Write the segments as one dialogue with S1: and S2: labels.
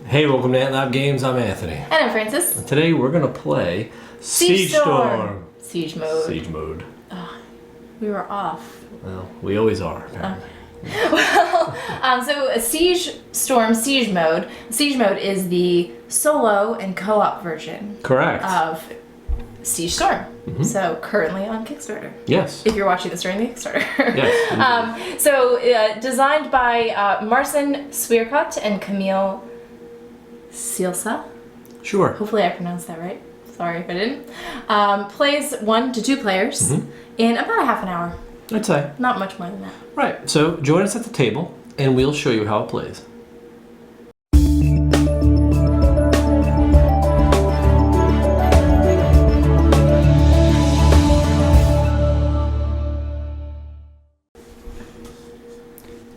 S1: Hey, welcome to Antlab Games. I'm Anthony.
S2: And I'm Francis.
S1: And today we're going to play Siege Storm.
S2: Siege mode.
S1: Siege mode.
S2: Oh, we were off.
S1: Well, we always are, apparently.
S2: Okay. Well, so a Siege Storm Siege mode. Siege mode is the solo and co-op version.
S1: Correct.
S2: Of Siege Storm. Mm-hmm. So currently on Kickstarter.
S1: Yes.
S2: If you're watching this during the Kickstarter.
S1: Yes.
S2: Designed by Marcin Swierkot and Camille Silsa.
S1: Sure.
S2: Hopefully I pronounced that right. Sorry if I didn't. Plays 1 to 2 players in about a half an hour.
S1: I'd say.
S2: Not much more than that.
S1: Right. So join us at the table and we'll show you how it plays.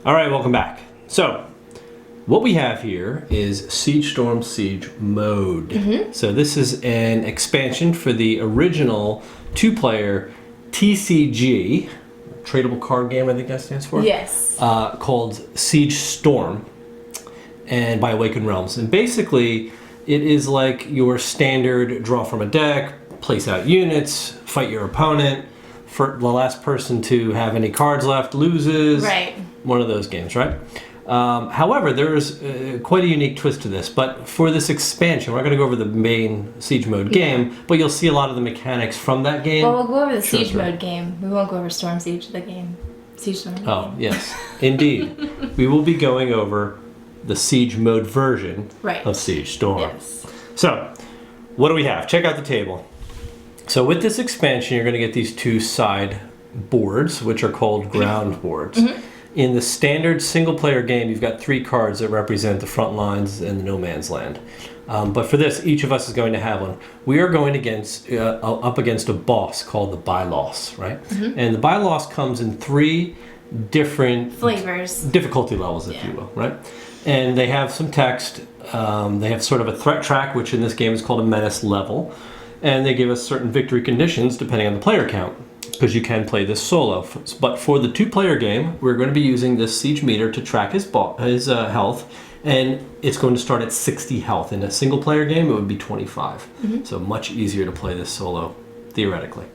S1: All right, welcome back. So, what we have here is Siege Storm Siege mode. So this is an expansion for the original 2-player TCG, tradable card game, I think that stands for.
S2: Yes.
S1: Called Siege Storm, and by Awakened Realms. And basically, it is like your standard draw from a deck, place out units, fight your opponent. For the last person to have any cards left loses.
S2: Right.
S1: One of those games, right? However, there's quite a unique twist to this. But for this expansion, we're going to go over the main Siege mode game, but you'll see a lot of the mechanics from that game.
S2: Well, we'll go over the Siege mode game. We won't go over Storm Siege, the game. Siege Storm game.
S1: Oh, yes. Indeed. We will be going over the Siege mode version of Siege Storm.
S2: Yes.
S1: So, what do we have? Check out the table. So with this expansion, you're going to get these 2 side boards, which are called ground boards. In the standard single-player game, you've got 3 cards that represent the front lines and the no man's land. But for this, each of us is going to have one. We are going up against a boss called the Byloss, right? And the Byloss comes in 3 different
S2: flavors,
S1: difficulty levels, if you will, right? And they have some text. They have sort of a threat track, which in this game is called a menace level. And they give us certain victory conditions depending on the player count, because you can play this solo. But for the 2-player game, we're going to be using this siege meter to track his health, and it's going to start at 60 health. In a single-player game, it would be 25. So much easier to play this solo, theoretically.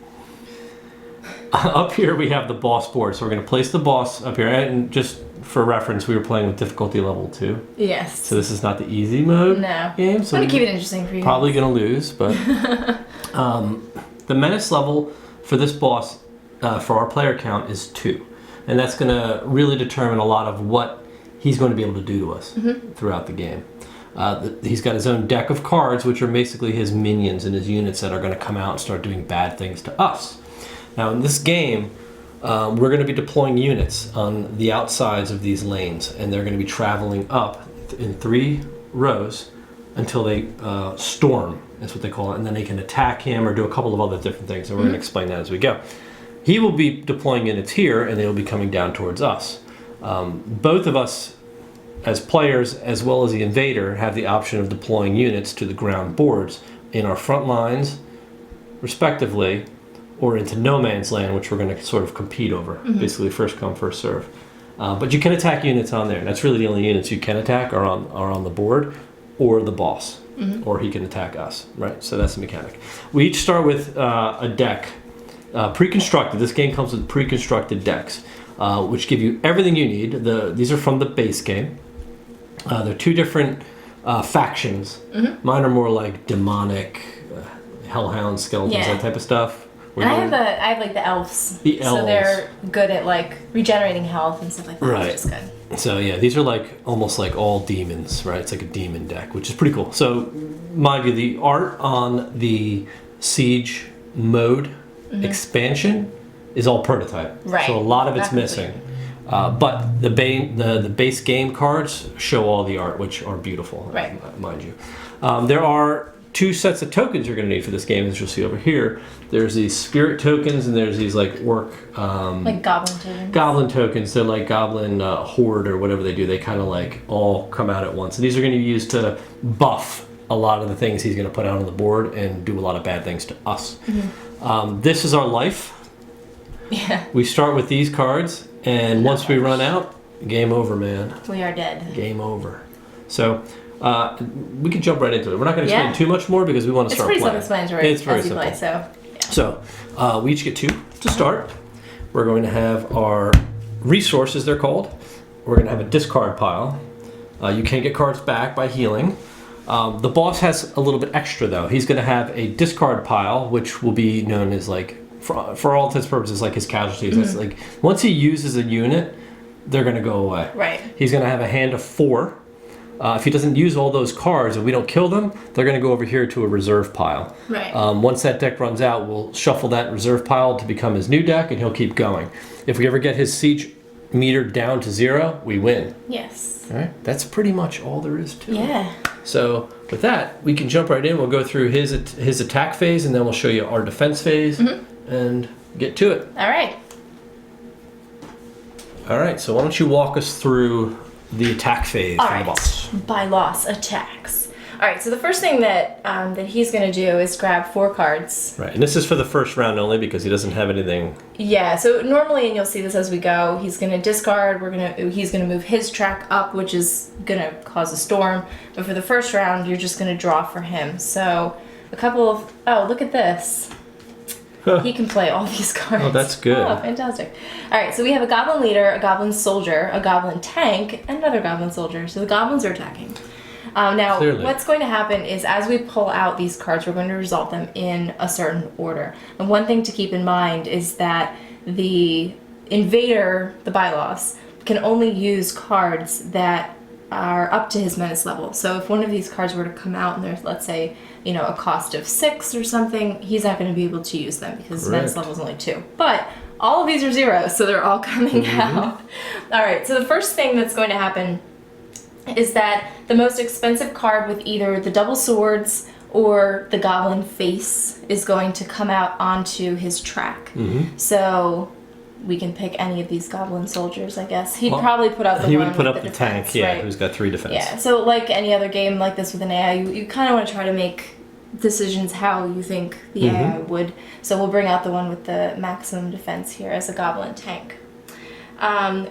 S1: Up here, we have the boss board. So we're going to place the boss up here, and just for reference, we were playing with difficulty level 2.
S2: Yes.
S1: So this is not the easy mode game. So
S2: I'm going to keep it interesting for you.
S1: Probably going to lose, but the menace level for this boss, for our player count, is 2. And that's going to really determine a lot of what he's going to be able to do to us throughout the game. He's got his own deck of cards, which are basically his minions and his units that are going to come out and start doing bad things to us. Now in this game, we're going to be deploying units on the outsides of these lanes, and they're going to be traveling up in 3 rows until they storm, is what they call it, and then they can attack him or do a couple of other different things, and we're going to explain that as we go. He will be deploying units here, and they will be coming down towards us. Both of us, as players, as well as the invader, have the option of deploying units to the ground boards in our front lines, respectively, or into no man's land, which we're going to sort of compete over. Basically, first come, first serve. But you can attack units on there. And that's really the only units you can attack are on the board, or the boss, or he can attack us, right? So that's the mechanic. We each start with a deck, pre-constructed. This game comes with pre-constructed decks, which give you everything you need. These are from the base game. They're 2 different factions. Mine are more like demonic, hellhound, skeletons, that type of stuff.
S2: And I have like the elves.
S1: The elves.
S2: So they're good at like regenerating health and stuff like that.
S1: Right.
S2: Which is good.
S1: So yeah, these are like almost like all demons, right? It's like a demon deck, which is pretty cool. So mind you, the art on the Siege mode expansion is all prototype.
S2: Right.
S1: So a lot of it's missing. But the base game cards show all the art, which are beautiful, mind you. There are 2 sets of tokens you're going to need for this game, as you'll see over here. There's these spirit tokens, and there's these like orc...
S2: like goblin tokens.
S1: Goblin tokens. They're like goblin horde or whatever they do. They kind of like all come out at once. And these are going to be used to buff a lot of the things he's going to put out on the board and do a lot of bad things to us. This is our life.
S2: Yeah.
S1: We start with these cards, and once we run out, game over, man.
S2: We are dead.
S1: Game over. So We can jump right into it. We're not going to explain too much more because we want to
S2: It's
S1: start
S2: pretty
S1: playing.
S2: self-explanatory
S1: It's very
S2: as you
S1: simple.
S2: play, so.
S1: So we each get 2 to start. We're going to have our resources, they're called. We're going to have a discard pile. You can get cards back by healing. The boss has a little bit extra though. He's going to have a discard pile, which will be known as like, for all intents and purposes, like his casualties. That's like, once he uses a unit, they're going to go away.
S2: Right.
S1: He's going to have a hand of 4. If he doesn't use all those cards and we don't kill them, they're going to go over here to a reserve pile.
S2: Right.
S1: Once that deck runs out, we'll shuffle that reserve pile to become his new deck, and he'll keep going. If we ever get his siege meter down to 0, we win.
S2: Yes.
S1: All right. That's pretty much all there is to it.
S2: Yeah.
S1: So with that, we can jump right in. We'll go through his attack phase, and then we'll show you our defense phase and get to it.
S2: All right.
S1: All right. So why don't you walk us through the attack phase
S2: All
S1: for the
S2: right.
S1: boss?
S2: By loss attacks. All right. So the first thing that that he's going to do is grab 4 cards.
S1: Right. And this is for the first round only because he doesn't have anything.
S2: Yeah. So normally, and you'll see this as we go, he's going to discard. He's going to move his track up, which is going to cause a storm. But for the first round, you're just going to draw for him. So a couple of look at this. He can play all these cards.
S1: Oh, that's good.
S2: Oh, fantastic. All right, so we have a goblin leader, a goblin soldier, a goblin tank, and another goblin soldier. So the goblins are attacking. Now,
S1: Clearly.
S2: what's going to happen is as we pull out these cards, we're going to resolve them in a certain order. And one thing to keep in mind is that the invader, the bylaws, can only use cards that are up to his menace level. So if one of these cards were to come out and there's, let's say, a cost of 6 or something, he's not going to be able to use them because his menace level is only 2. But all of these are 0, so they're all coming out. All right, so the first thing that's going to happen is that the most expensive card with either the double swords or the goblin face is going to come out onto his track. So we can pick any of these goblin soldiers, I guess. He'd probably put up the
S1: He
S2: one
S1: would put
S2: with
S1: up the
S2: defense,
S1: tank,
S2: right?
S1: who's got 3 defense.
S2: Yeah, so like any other game like this with an AI, you kind of want to try to make decisions how you think the AI would. So we'll bring out the one with the maximum defense here as a goblin tank.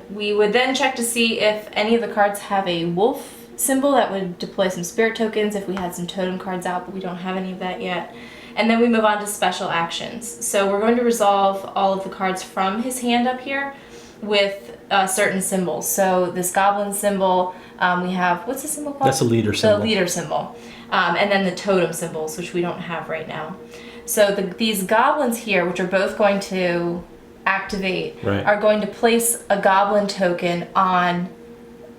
S2: We would then check to see if any of the cards have a wolf symbol that would deploy some spirit tokens if we had some totem cards out, but we don't have any of that yet. And then we move on to special actions. So we're going to resolve all of the cards from his hand up here with certain symbols. So this goblin symbol, we have, what's the symbol called?
S1: That's a leader symbol.
S2: The leader symbol. And then the totem symbols, which we don't have right now. So these goblins here, which are both going to activate, are going to place a goblin token on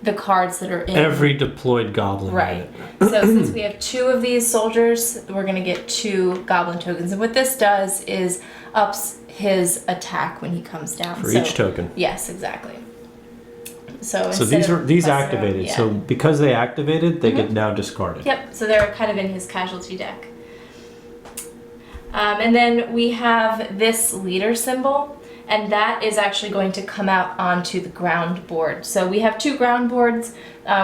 S2: the cards that are in
S1: every deployed goblin.
S2: Right. So since we have 2 of these soldiers, we're going to get 2 goblin tokens. And what this does is ups his attack when he comes down.
S1: For each token.
S2: Yes, exactly. So
S1: these activated.
S2: Yeah.
S1: So because they activated, they get now discarded.
S2: Yep. So they're kind of in his casualty deck. And then we have this leader symbol. And that is actually going to come out onto the ground board. So we have 2 ground boards.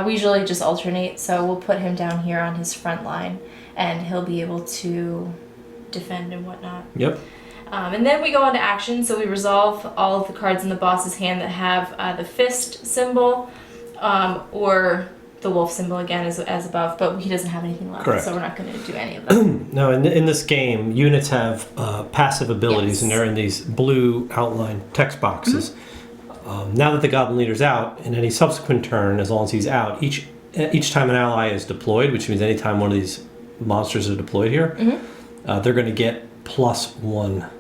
S2: We usually just alternate. So we'll put him down here on his front line, and he'll be able to defend and whatnot.
S1: Yep.
S2: And then we go on to action. So we resolve all of the cards in the boss's hand that have the fist symbol or the wolf symbol again as above, but he doesn't have anything left.
S1: Correct.
S2: So we're not going to do any of them.
S1: No, in this game, units have passive abilities, and they're in these blue outline text boxes. Now that the goblin leader's out, in any subsequent turn, as long as he's out, each time an ally is deployed, which means any time one of these monsters are deployed here, they're going to get +1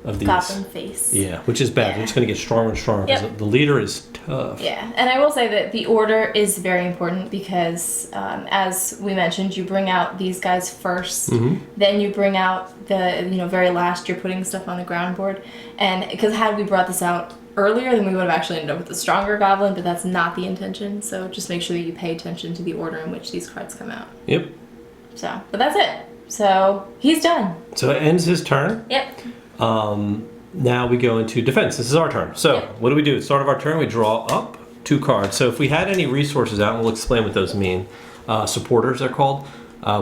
S1: of these.
S2: Goblin face.
S1: Yeah, which is bad. They're just going to get stronger and stronger because the leader is tough.
S2: Yeah, and I will say that the order is very important because, as we mentioned, you bring out these guys first, then you bring out the very last. You're putting stuff on the ground board, and because had we brought this out earlier, then we would have actually ended up with a stronger goblin, but that's not the intention. So just make sure that you pay attention to the order in which these cards come out.
S1: Yep.
S2: So, but that's it. So he's done.
S1: So it ends his turn.
S2: Yep.
S1: Now we go into defense. This is our turn. So what do we do? At the start of our turn, we draw up 2 cards. So if we had any resources out, and we'll explain what those mean, supporters they're called,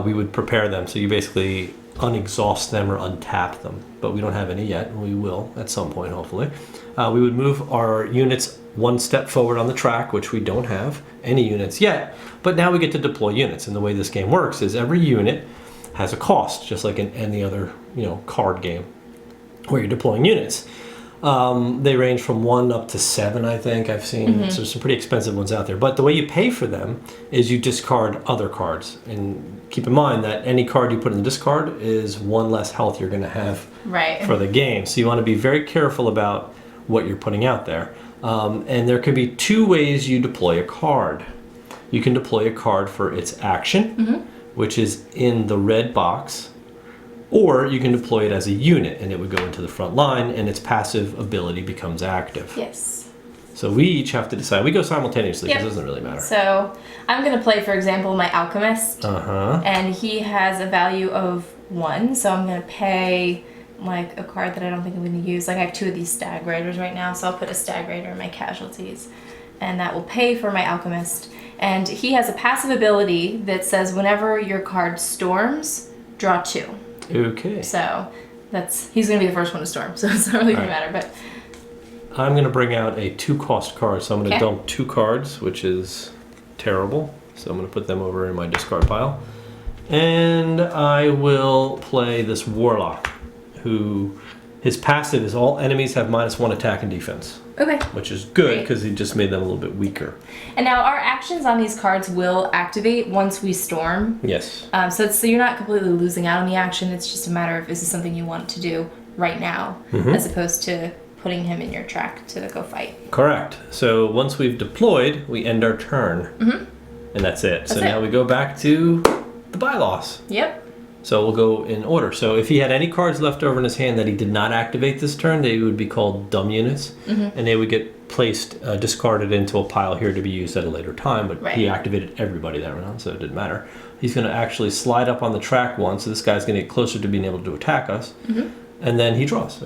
S1: we would prepare them. So you basically unexhaust them or untap them, but we don't have any yet, and we will at some point, hopefully. We would move our units one step forward on the track, which we don't have any units yet, but now we get to deploy units. And the way this game works is every unit has a cost, just like in any other, card game where you're deploying units. They range from 1 up to 7, I think I've seen. So there's some pretty expensive ones out there. But the way you pay for them is you discard other cards. And keep in mind that any card you put in the discard is 1 less health you're going to have for the game. So you want to be very careful about what you're putting out there. And there can be 2 ways you deploy a card. You can deploy a card for its action, which is in the red box. Or you can deploy it as a unit, and it would go into the front line, and its passive ability becomes active.
S2: Yes.
S1: So we each have to decide. We go simultaneously because it doesn't really matter.
S2: So I'm going to play, for example, my Alchemist. And he has a value of 1, so I'm going to pay like a card that I don't think I'm going to use. Like I have 2 of these Stag Raiders right now, so I'll put a Stag Raider in my casualties. And that will pay for my Alchemist. And he has a passive ability that says whenever your card storms, draw 2.
S1: Okay.
S2: So he's going to be the first one to storm, so it's not really going to matter. But
S1: I'm going to bring out a 2-cost card, so I'm going to dump 2 cards, which is terrible. So I'm going to put them over in my discard pile. And I will play this Warlock, who his passive is all enemies have -1 attack and defense.
S2: Okay.
S1: Which is good because he just made them a little bit weaker.
S2: And now our actions on these cards will activate once we storm.
S1: Yes.
S2: So you're not completely losing out on the action. It's just a matter of is this something you want to do right now, as opposed to putting him in your track to go fight.
S1: Correct. So once we've deployed, we end our turn. And that's it. So now we go back to the bylaws.
S2: Yep.
S1: So we'll go in order. So if he had any cards left over in his hand that he did not activate this turn, they would be called dumb units. And they would get placed, discarded into a pile here to be used at a later time. But he activated everybody that round, so it didn't matter. He's going to actually slide up on the track once. So this guy's going to get closer to being able to attack us. And then he draws.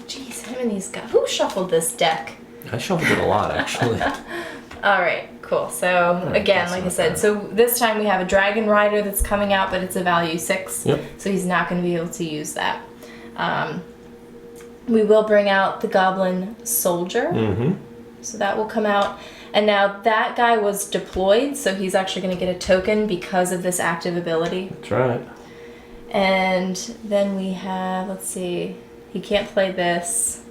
S2: Jeez, him and these guys. Who shuffled this deck?
S1: I shuffled it a lot, actually.
S2: All right, cool. So again, like I said, so this time we have a Dragon Rider that's coming out, but it's a value 6. So he's not going to be able to use that. We will bring out the Goblin Soldier. So that will come out. And now that guy was deployed, so he's actually going to get a token because of this active ability.
S1: That's right.
S2: And then we have, let's see, he can't play this.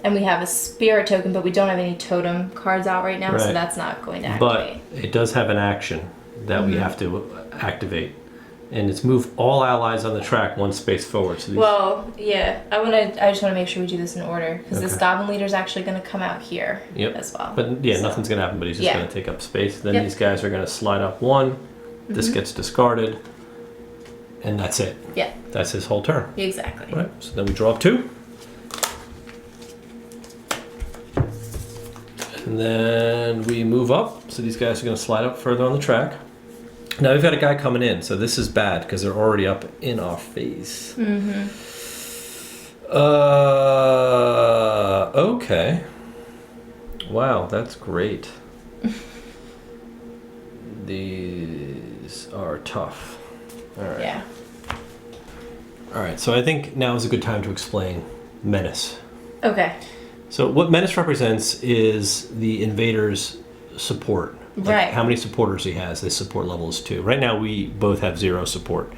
S2: And we have a Spirit token, but we don't have any Totem cards out right now, so that's not going to activate.
S1: But it does have an action that we have to activate. And it's move all allies on the track 1 space forward. So
S2: I just want to make sure we do this in order, because this Goblin Leader is actually going to come out here as well.
S1: But nothing's going to happen, but he's just going to take up space. Then these guys are going to slide up 1. This gets discarded. And that's it.
S2: Yeah.
S1: That's his whole turn.
S2: Exactly.
S1: Right. So then we draw up 2. And then we move up. So these guys are going to slide up further on the track. Now we've got a guy coming in, so this is bad because they're already up in our face. Okay. Wow, that's great. These are tough. All right.
S2: Yeah.
S1: All right, so I think now is a good time to explain Menace.
S2: Okay.
S1: So what Menace represents is the invader's support. Like how many supporters he has. His support level is 2. Right now we both have 0 support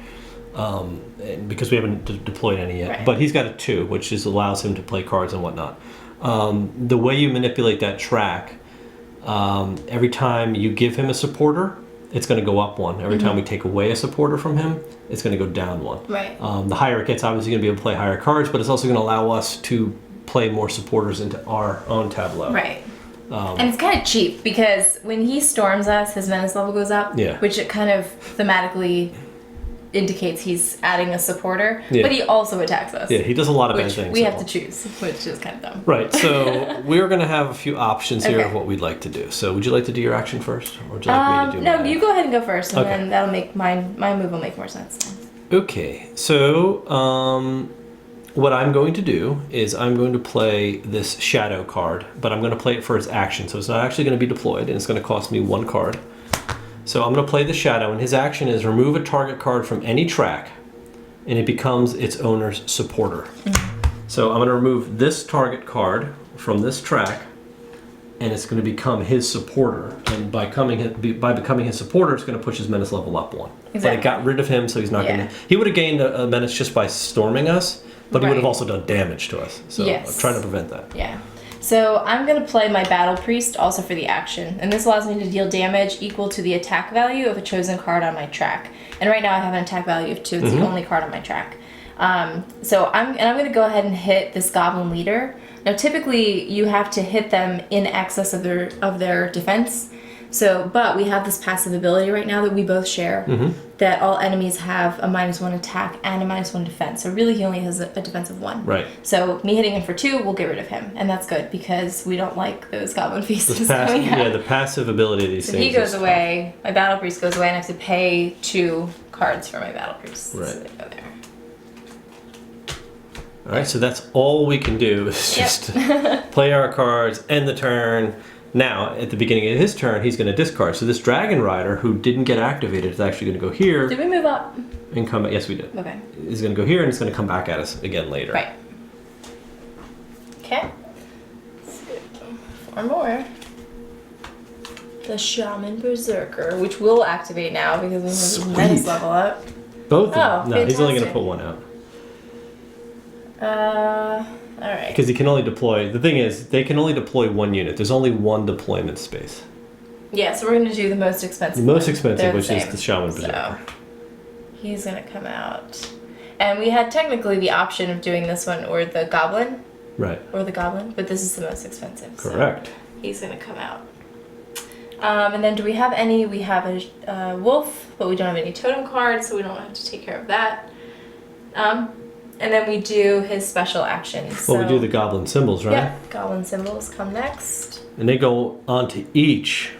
S1: because we haven't deployed any yet. But he's got a 2, which allows him to play cards and whatnot. The way you manipulate that track, every time you give him a supporter, it's going to go up 1. Every time we take away a supporter from him, it's going to go down 1.
S2: Right.
S1: The higher it gets, obviously going to be able to play higher cards, but it's also going to allow us to play more supporters into our own tableau.
S2: Right. And it's kind of cheap because when he storms us, his menace level goes up, which it kind of thematically indicates he's adding a supporter, but he also attacks us.
S1: Yeah, he does a lot of bad things.
S2: We have to choose, which is kind of dumb.
S1: Right, so we're going to have a few options here of what we'd like to do. So would you like to do your action first? Or would you like me to do
S2: No,
S1: mine?
S2: you go ahead and go first, and then that'll make my move will make more sense.
S1: Okay, so what I'm going to do is I'm going to play this shadow card, but I'm going to play it for its action. So it's not actually going to be deployed, and it's going to cost me 1 card. So I'm going to play the Shadow, and his action is remove a target card from any track, and it becomes its owner's supporter. So I'm going to remove this target card from this track, and it's going to become his supporter. And by becoming his supporter, it's going to push his menace level up 1.
S2: Exactly.
S1: But it got rid of him, so he's not going to... He would have gained a menace just by storming us, but he would have also done damage to us. So I'm trying to prevent that.
S2: Yeah. So I'm going to play my Battle Priest also for the action. And this allows me to deal damage equal to the attack value of a chosen card on my track. And right now I have an attack value of 2. It's the only card on my track. So I'm going to go ahead and hit this Goblin Leader. Now typically you have to hit them in excess of their defense. So, but we have this passive ability right now that we both share, that all enemies have a -1 attack and a -1 defense. So really he only has a defense of 1.
S1: Right.
S2: So me hitting him for 2 will get rid of him, and that's good because we don't like those Goblin Feasts coming out.
S1: Yeah, the passive ability of these things.
S2: He goes away, my Battle Priest goes away, and I have to pay 2 cards for my Battle Priest.
S1: Right.
S2: So they go there.
S1: Alright, so that's all we can do is just play our cards, end the turn. Now, at the beginning of his turn, he's going to discard. So this Dragon Rider, who didn't get activated, is actually going to go here.
S2: Did we move up?
S1: And come back. Yes, we did.
S2: Okay.
S1: He's going to go here, and it's going to come back at us again later.
S2: Right. Okay. 4 more. The Shaman Berserker, which will activate now because we have the menace level up.
S1: Both of them? No,
S2: fantastic.
S1: he's only going to put 1 out.
S2: Alright.
S1: Because he can only deploy... The thing is, they can only deploy 1 unit. There's only 1 deployment space.
S2: Yeah, so we're going to do the most expensive
S1: The most
S2: one.
S1: expensive, which
S2: same.
S1: is the Shaman Berserker.
S2: So, he's going to come out. And we had technically the option of doing this one or the Goblin.
S1: Right.
S2: Or the Goblin, but this is the most expensive.
S1: Correct.
S2: So he's going to come out. And then do we have any? We have a wolf, but we don't have any totem cards, so we don't have to take care of that. And then we do his special actions.
S1: Well, we do the Goblin Symbols, right?
S2: Yeah, Goblin Symbols come next.
S1: And they go onto each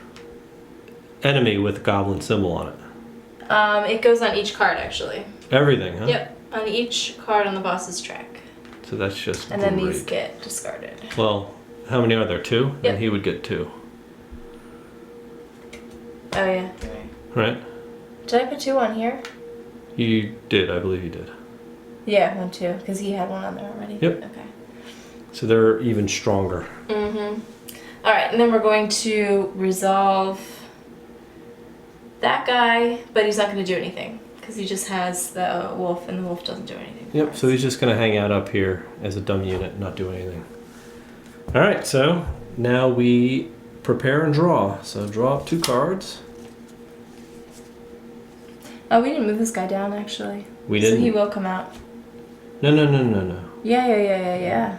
S1: enemy with a Goblin Symbol on it.
S2: It goes on each card, actually.
S1: Everything, huh?
S2: Yep, on each card on the boss's track.
S1: So that's just
S2: And then these get discarded.
S1: Well, how many are there? 2?
S2: Yep.
S1: And he would get 2.
S2: Oh, yeah.
S1: Right?
S2: Did I put 2 on here?
S1: You did, I believe you did.
S2: Yeah, 1, 2, because he had 1 on there already.
S1: Yep.
S2: Okay.
S1: So they're even stronger.
S2: Mm-hmm. All right, and then we're going to resolve that guy, but he's not going to do anything because he just has the wolf, and the wolf doesn't do anything.
S1: Yep, so he's just going to hang out up here as a dumb unit, not do anything. All right, so now we prepare and draw. So draw up 2 cards.
S2: Oh, we didn't move this guy down, actually.
S1: We didn't?
S2: So he will come out.
S1: No.
S2: Yeah.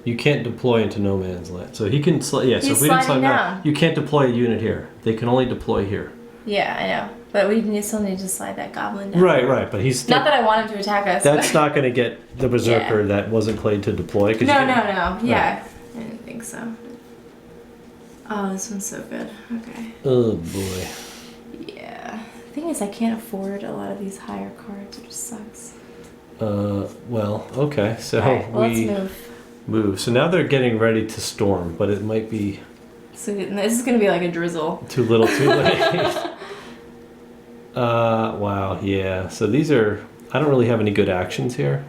S1: You can't deploy into no man's land. So he can slide. Yeah, so
S2: He's
S1: if we didn't slide
S2: sliding
S1: down,
S2: down.
S1: you can't deploy a unit here. They can only deploy here.
S2: Yeah, I know. But we still need to slide that goblin down.
S1: Right. But he's still,
S2: Not that I want him to attack us.
S1: that's
S2: but...
S1: not going to get the Berserker that wasn't played to deploy.
S2: No. Yeah, I didn't think so. Oh, this one's so good. Okay.
S1: Oh boy.
S2: Yeah. The thing is, I can't afford a lot of these higher cards. It just sucks.
S1: Well, okay. So
S2: Alright, well,
S1: we
S2: let's
S1: move. So now they're getting ready to storm, but it might be
S2: So this is gonna be like a drizzle.
S1: too little, too late. Wow, yeah. So these are. I don't really have any good actions here.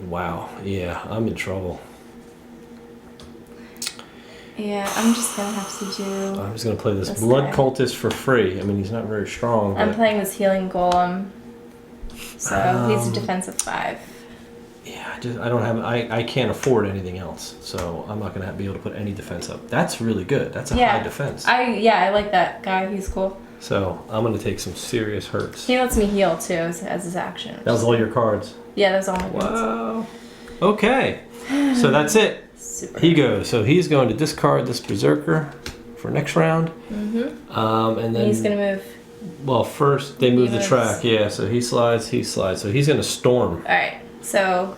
S1: Wow. Yeah, I'm in trouble.
S2: Yeah, I'm just gonna have to do.
S1: I'm just gonna play this
S2: This
S1: Blood
S2: guy.
S1: Cultist for free. I mean, he's not very strong.
S2: I'm
S1: But
S2: playing this healing golem. So he's a defense of 5.
S1: yeah, I don't have. I can't afford anything else, so I'm not gonna be able to put any defense up. That's really good. That's a high defense.
S2: I like that guy. He's cool.
S1: So I'm gonna take some serious hurts.
S2: He lets me heal too as his action.
S1: That was all your cards.
S2: Yeah, that's all my cards.
S1: Wow. Okay. So that's it.
S2: Super.
S1: He goes. So he's going to discard this Berserker for next round.
S2: Mm-hmm.
S1: And then
S2: He's gonna move.
S1: Well, first they move the
S2: moves.
S1: track. Yeah. So he slides. So he's gonna storm.
S2: All right. So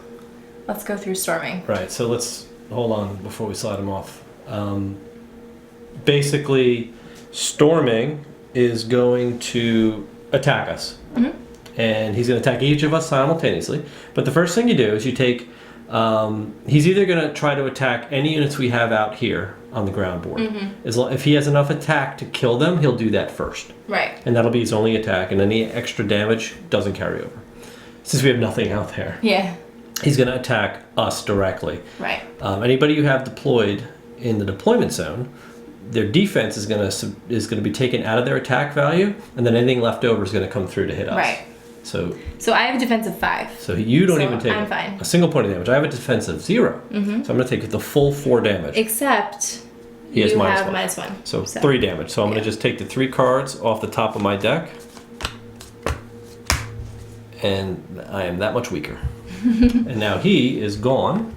S2: let's go through storming.
S1: Right. So let's hold on before we slide him off. Basically, storming is going to attack us.
S2: Mm-hmm.
S1: and he's going to attack each of us simultaneously. But the first thing you do is you take. He's either going to try to attack any units we have out here on the ground board. If he has enough attack to kill them, he'll do that first.
S2: Right.
S1: And that'll be his only attack, and any extra damage doesn't carry over. Since we have nothing out there.
S2: Yeah.
S1: He's going to attack us directly.
S2: Right.
S1: Anybody you have deployed in the deployment zone, their defense is going to be taken out of their attack value, and then anything left over is going to come through to hit us.
S2: Right.
S1: So
S2: I have a defense of 5.
S1: So you don't even take
S2: I'm fine.
S1: a single point of damage. I have a defense of 0. So I'm going to take the full 4 damage.
S2: Except
S1: he has
S2: you
S1: minus
S2: have
S1: one.
S2: minus 1.
S1: So 3 damage. So I'm going to just take the 3 cards off the top of my deck. And I am that much weaker. And now he is gone.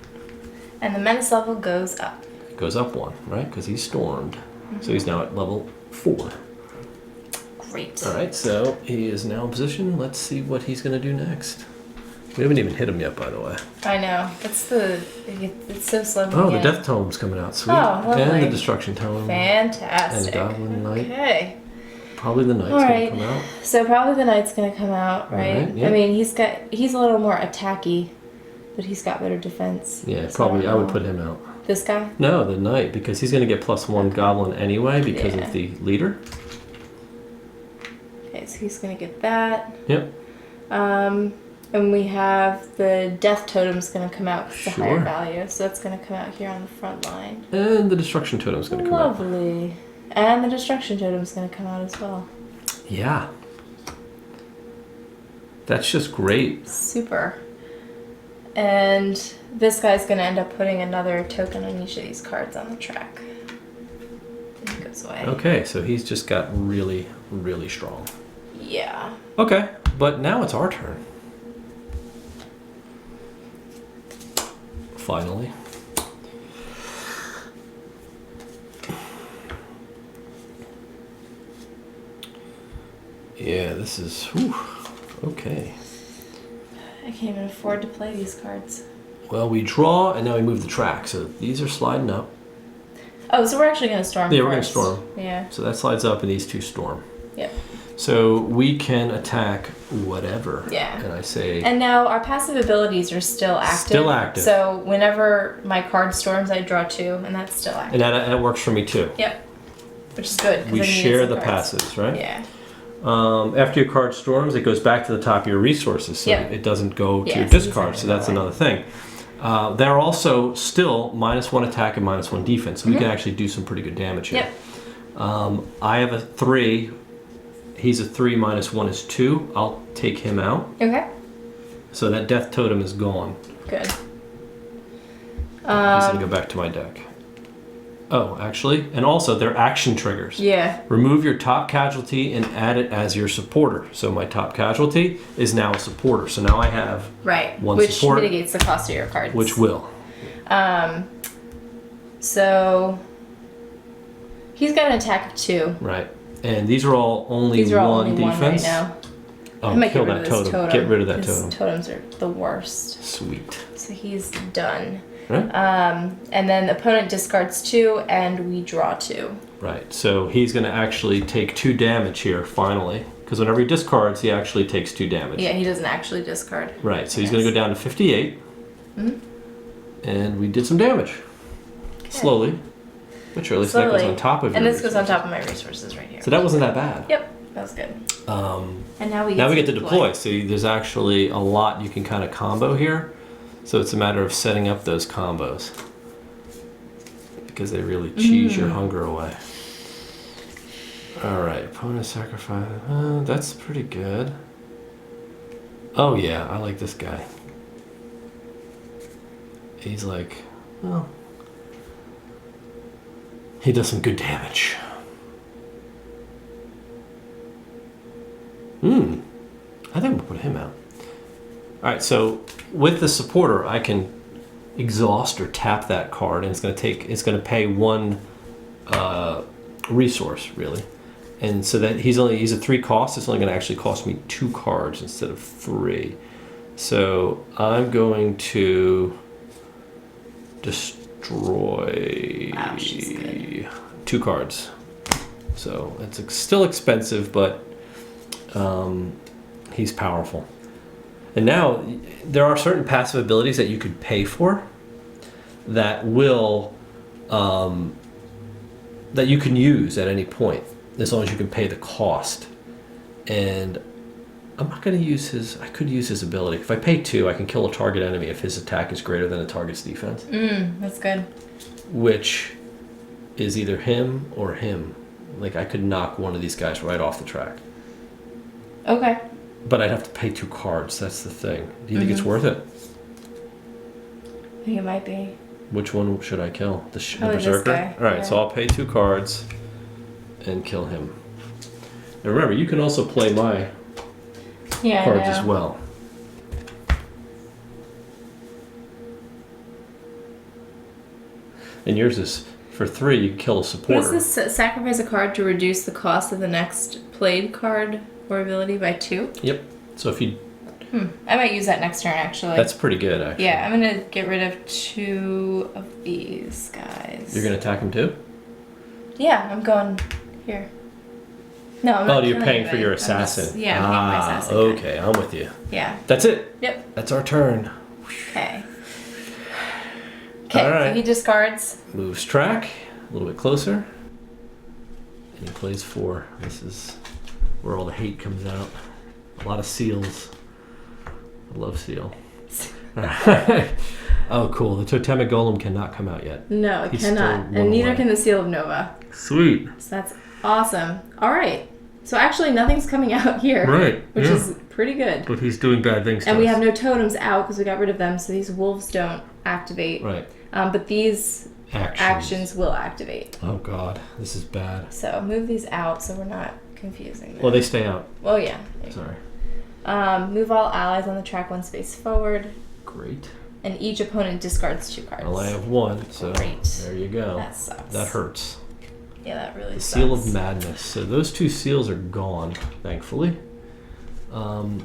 S2: And the menace level goes up.
S1: It goes up 1, right? Because he's stormed. So he's now at level 4.
S2: Great.
S1: All right, so he is now in position. Let's see what he's going to do next. We haven't even hit him yet, by the way.
S2: I know. It's so slow.
S1: Oh, the Death Totem's coming out. Sweet.
S2: Oh, lovely.
S1: And the Destruction Tome.
S2: Fantastic.
S1: And Goblin Knight.
S2: Okay.
S1: Probably the Knight's
S2: All
S1: going
S2: right.
S1: to come out.
S2: So probably the Knight's going to come out, right?
S1: Right, yeah.
S2: I mean, he's a little more attacky, but he's got better defense.
S1: Yeah,
S2: So
S1: probably I would
S2: know.
S1: put him out.
S2: This guy?
S1: No, the Knight, because he's going to get +1 Goblin anyway because
S2: Yeah.
S1: of the leader.
S2: Okay, so he's going to get that.
S1: Yep.
S2: And we have the Death Totem's going to come out because it's a higher
S1: Sure.
S2: value. So that's going to come out here on the front line.
S1: And the Destruction Totem's going to come out.
S2: Lovely. And the Destruction Totem's going to come out as well.
S1: Yeah. That's just great.
S2: Super. And this guy's going to end up putting another token on each of these cards on the track. And it goes away.
S1: Okay, so he's just got really, really strong.
S2: Yeah.
S1: Okay, but now it's our turn. Finally. Yeah, this is... Whew, okay.
S2: I can't even afford to play these cards.
S1: Well, we draw, and now we move the track. So these are sliding up.
S2: Oh, so we're actually going to storm
S1: Yeah, we're going to
S2: first.
S1: storm.
S2: Yeah.
S1: So that slides up, and these 2 storm.
S2: Yep.
S1: So we can attack whatever.
S2: Yeah.
S1: And I say...
S2: And now our passive abilities are still active.
S1: Still active.
S2: So whenever my card storms, I draw 2, and that's still active.
S1: and that works for me, too.
S2: Yep. Which is good. 'cause
S1: We
S2: I needed
S1: share
S2: some
S1: the
S2: cards.
S1: passes, right?
S2: Yeah.
S1: After your card storms, it goes back to the top of your resources, so
S2: Yep.
S1: it doesn't go to
S2: Yeah,
S1: your
S2: so these
S1: discard.
S2: aren't
S1: So that's
S2: going
S1: another thing. They're also still -1 attack and -1 defense, so we can actually do some pretty good damage here.
S2: Yep.
S1: I have a 3. He's a 3, -1 is 2. I'll take him out.
S2: Okay.
S1: So that Death Totem is gone.
S2: Good.
S1: He's gonna go back to my deck. Oh, actually, and also they're action triggers.
S2: Yeah.
S1: Remove your top casualty and add it as your supporter. So my top casualty is now a supporter. So now I have
S2: Right.
S1: One
S2: Which
S1: support,
S2: mitigates the cost of your cards.
S1: which will.
S2: So he's got an attack of 2.
S1: Right. And these are all only
S2: These are all
S1: one
S2: only
S1: defense.
S2: 1 right now.
S1: Oh,
S2: I might
S1: kill
S2: get rid
S1: that
S2: of this
S1: totem.
S2: totem.
S1: Get rid of that
S2: His
S1: totem.
S2: totems are the worst.
S1: Sweet.
S2: So he's done.
S1: Right?
S2: And then the opponent discards 2, and we draw 2.
S1: Right. So he's going to actually take 2 damage here, finally. Because whenever he discards, he actually takes 2 damage.
S2: Yeah, he doesn't actually discard.
S1: Right. So he's going to go down to 58. And we did some damage. Slowly. But surely. So that goes on top of your
S2: And this goes on
S1: resources.
S2: top of my resources right here.
S1: So that wasn't that bad.
S2: Yep, that was good. And now we
S1: Get to deploy. See, there's actually a lot you can kind of combo here. So it's a matter of setting up those combos. Because they really cheese your hunger away. Alright, opponent sacrifice. That's pretty good. Oh yeah, I like this guy. He's like, well, he does some good damage. I think we'll put him out. Alright, so with the supporter, I can exhaust or tap that card, and it's gonna pay 1 resource, really. And so that he's a 3 cost, it's only gonna actually cost me 2 cards instead of 3. So I'm going to destroy
S2: Wow, she's good.
S1: 2 cards. So it's still expensive, but he's powerful. And now there are certain passive abilities that you could pay for that will that you can use at any point as long as you can pay the cost. And I'm not going to use his. I could use his ability. If I pay 2, I can kill a target enemy if his attack is greater than the target's defense.
S2: That's good.
S1: Which is either him or him. Like I could knock one of these guys right off the track.
S2: Okay.
S1: But I'd have to pay 2 cards. That's the thing. Do you think it's worth it?
S2: I think it might be.
S1: Which one should I kill? The
S2: This
S1: Berserker?
S2: guy.
S1: All right,
S2: Yeah.
S1: so I'll pay 2 cards and kill him. And remember, you can also play my cards as well. And yours is for 3, you kill a supporter.
S2: What is this? Sacrifice a card to reduce the cost of the next played card or ability by 2?
S1: Yep. So if you...
S2: I might use that next turn, actually.
S1: That's pretty good, actually.
S2: Yeah, I'm going to get rid of 2 of these guys.
S1: You're going to attack him too?
S2: Yeah, I'm going here. No, I'm not.
S1: Oh, you're
S2: killing
S1: paying for
S2: anybody.
S1: your
S2: I'm just-
S1: assassin.
S2: I'm paying my assassin. guy.
S1: Okay, I'm with you.
S2: Yeah.
S1: That's it.
S2: Yep.
S1: That's our turn.
S2: Okay. Okay,
S1: All right.
S2: so he discards.
S1: Moves track a little bit closer. And he plays 4. This is where all the hate comes out. A lot of seals. I love seal. Oh, cool. The Totemic Golem cannot come out yet.
S2: No, it
S1: He's
S2: cannot.
S1: still
S2: And neither
S1: one
S2: can the Seal of Nova.
S1: Sweet.
S2: So that's awesome. All right. So actually, nothing's coming out here.
S1: Right,
S2: Which
S1: yeah.
S2: is pretty good.
S1: But he's doing bad things to
S2: And we
S1: us.
S2: have no totems out because we got rid of them, so these wolves don't activate.
S1: Right.
S2: But these
S1: Actions.
S2: actions will activate.
S1: Oh, God. This is bad.
S2: So move these out so we're not confusing them.
S1: Well, they stay out.
S2: Well, yeah.
S1: Sorry.
S2: Move all allies on the track 1 space forward,
S1: Great.
S2: and each opponent discards 2 cards.
S1: Well, I have 1, so
S2: Great.
S1: there you go.
S2: That sucks.
S1: That hurts.
S2: Yeah, that really
S1: The
S2: sucks.
S1: Seal of Madness. So those 2 seals are gone, thankfully. And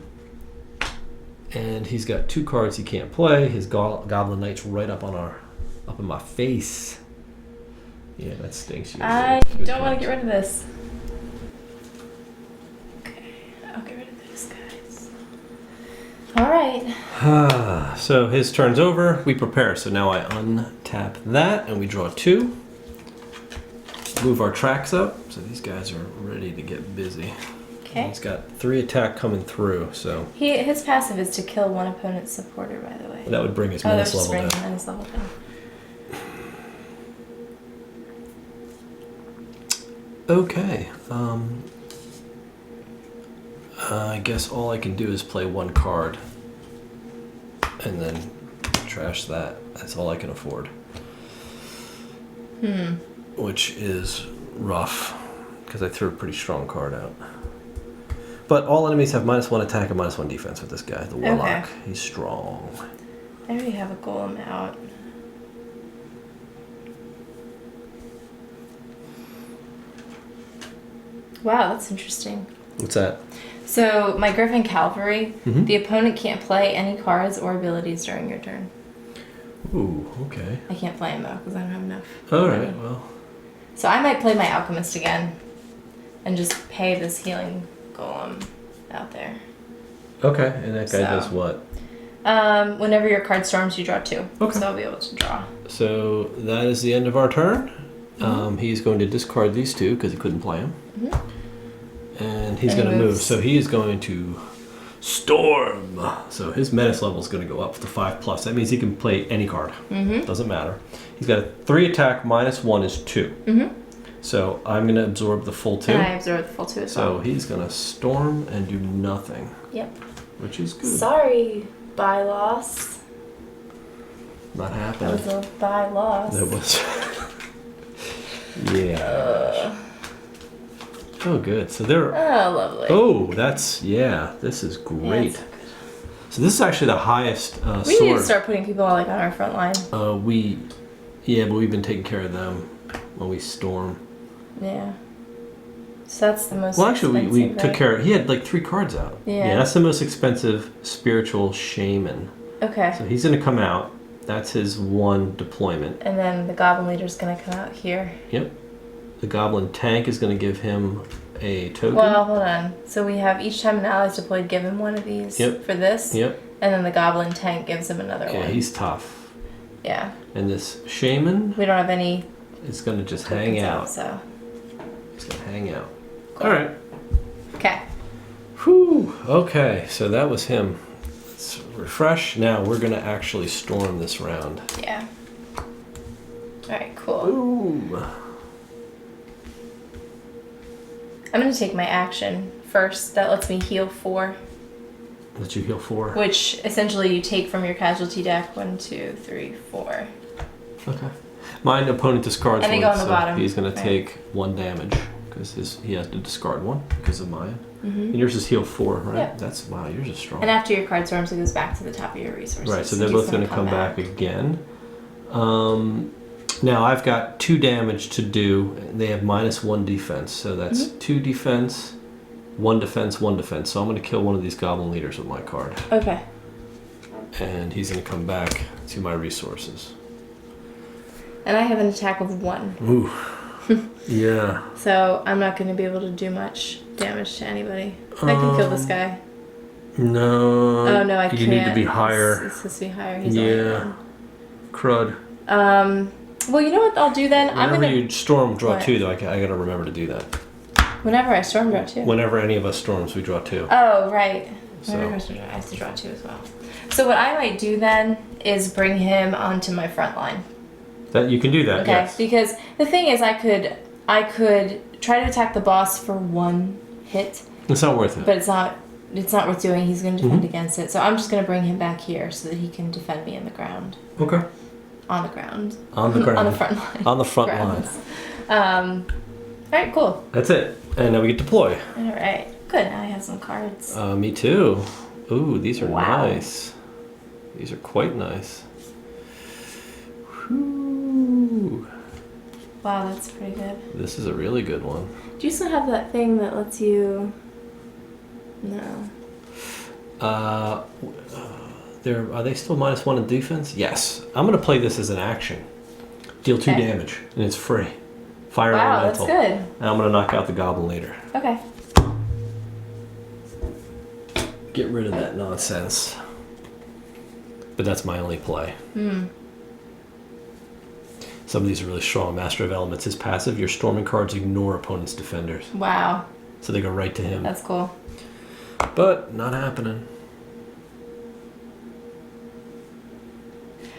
S1: he's got 2 cards he can't play. His Goblin Knight's right up in my face. Yeah, that stinks.
S2: I don't want to get rid of this. Okay, I'll get rid of these guys. All right.
S1: So his turn's over. We prepare. So now I untap that and we draw 2. Move our tracks up. So these guys are ready to get busy.
S2: Okay.
S1: He's got 3 attack coming through. So
S2: His passive is to kill one opponent's supporter, by the way.
S1: that would bring his
S2: Oh,
S1: menace
S2: that's just
S1: level
S2: bringing
S1: down.
S2: menace level down.
S1: Okay. I guess all I can do is play 1 card and then trash that. That's all I can afford. Which is rough because I threw a pretty strong card out. But all enemies have -1 attack and -1 defense with this guy, the Warlock.
S2: Okay.
S1: He's strong.
S2: I already have a golem out. Wow, that's interesting.
S1: What's that?
S2: So, my Griffin Cavalry,
S1: Mhm.
S2: the opponent can't play any cards or abilities during your turn.
S1: Ooh, okay.
S2: I can't play them though, because I don't have enough.
S1: All right, well.
S2: So, I might play my Alchemist again and just pay this healing golem out there.
S1: Okay, and that guy
S2: So.
S1: does what?
S2: Whenever your card storms, you draw 2.
S1: Okay.
S2: So, I'll be able to draw.
S1: So that is the end of our turn. He's going to discard these 2 because he couldn't play them. And he's
S2: And he
S1: going to move.
S2: moves.
S1: So he is going to storm. So his menace level is going to go up to 5+. That means he can play any card. Doesn't matter. He's got a 3 attack, -1 is 2. So I'm going to absorb the full 2.
S2: And I absorb the full 2 as
S1: So
S2: well.
S1: he's going to storm and do nothing,
S2: Yep.
S1: which is good.
S2: Sorry, by loss.
S1: Not
S2: That
S1: happening.
S2: was a by loss.
S1: That was. Yeah. Oh, good. So they're.
S2: Oh, lovely.
S1: Oh, that's this is
S2: Yeah,
S1: great.
S2: it's so good.
S1: So this is actually the highest
S2: We
S1: sword.
S2: need to start putting people like on our front line.
S1: But we've been taking care of them when we storm.
S2: Yeah. So that's the most.
S1: Well, actually, we
S2: expensive,
S1: took
S2: right?
S1: care. He had like 3 cards out.
S2: Yeah.
S1: That's the most expensive spiritual shaman.
S2: Okay.
S1: So he's gonna come out. That's his 1 deployment.
S2: And then the Goblin Leader's gonna come out here.
S1: Yep. The Goblin tank is gonna give him a token.
S2: Well, hold on. So we have each time an ally is deployed, give him one of these for this.
S1: Yep.
S2: And then the goblin tank gives him another one.
S1: Yeah, he's tough.
S2: Yeah.
S1: And this shaman.
S2: We don't have any.
S1: It's gonna just hang out.
S2: So.
S1: He's gonna hang out.
S2: Cool.
S1: All right.
S2: Okay.
S1: Whew. Okay, so that was him. Let's refresh. Now we're gonna actually storm this round.
S2: Yeah. All right. Cool.
S1: Boom.
S2: I'm gonna take my action first. That lets me heal 4.
S1: Let you heal 4.
S2: Which essentially you take from your casualty deck. 1, 2, 3, 4.
S1: Okay. My opponent discards
S2: And they
S1: one,
S2: go on the
S1: so
S2: bottom,
S1: he's going to
S2: right.
S1: take 1 damage because he has to discard 1 because of mine.
S2: Mm-hmm.
S1: And yours is heal 4, right?
S2: Yeah.
S1: That's wow. Yours is strong.
S2: And after your card storms, it goes back to the top of your resources.
S1: Right. So they're both going to come back again. Now I've got 2 damage to do. They have -1 defense, so that's 2 defense, 1 defense, 1 defense. So I'm going to kill one of these goblin leaders with my card.
S2: Okay.
S1: And he's going to come back to my resources.
S2: And I have an attack of 1.
S1: Ooh. Yeah.
S2: So I'm not going to be able to do much damage to anybody. I can kill this guy.
S1: No.
S2: Oh no, I can't.
S1: You need to be higher.
S2: It's supposed to be higher. He's only 1.
S1: Crud.
S2: Well, you know what I'll do then?
S1: Whenever you storm, draw
S2: What?
S1: 2, though. I gotta remember to do that.
S2: Whenever I storm, draw 2.
S1: Whenever any of us storms, we draw 2.
S2: Oh, right.
S1: So-
S2: Whenever I storm, I have to draw 2 as well. So what I might do then is bring him onto my front line.
S1: That you can do that.
S2: Okay,
S1: Yes.
S2: because the thing is, I could try to attack the boss for 1 hit,
S1: It's not worth it.
S2: but it's not worth doing. He's going to defend
S1: Mhm.
S2: against it. So I'm just going to bring him back here so that he can defend me in the ground.
S1: Okay.
S2: On the ground.
S1: On the ground.
S2: On the front line.
S1: On the front line.
S2: Grounds. All right, cool.
S1: That's it. And now we get deploy.
S2: All right, good. Now I have some cards.
S1: Me too. Ooh, these are
S2: Wow.
S1: nice. These are quite nice. Whew.
S2: Wow, that's pretty good.
S1: This is a really good one.
S2: Do you still have that thing that lets you? No.
S1: Are they still -1 in defense? Yes. I'm gonna play this as an action. Deal 2
S2: Okay.
S1: damage, and it's free. Fire
S2: Wow, that's
S1: elemental.
S2: good.
S1: And I'm gonna knock out the goblin leader.
S2: Okay.
S1: Get rid of that nonsense. But that's my only play. Some of these are really strong. Master of Elements is passive. Your storming cards ignore opponent's defenders.
S2: Wow,
S1: So they go right to him.
S2: that's cool.
S1: But not happening.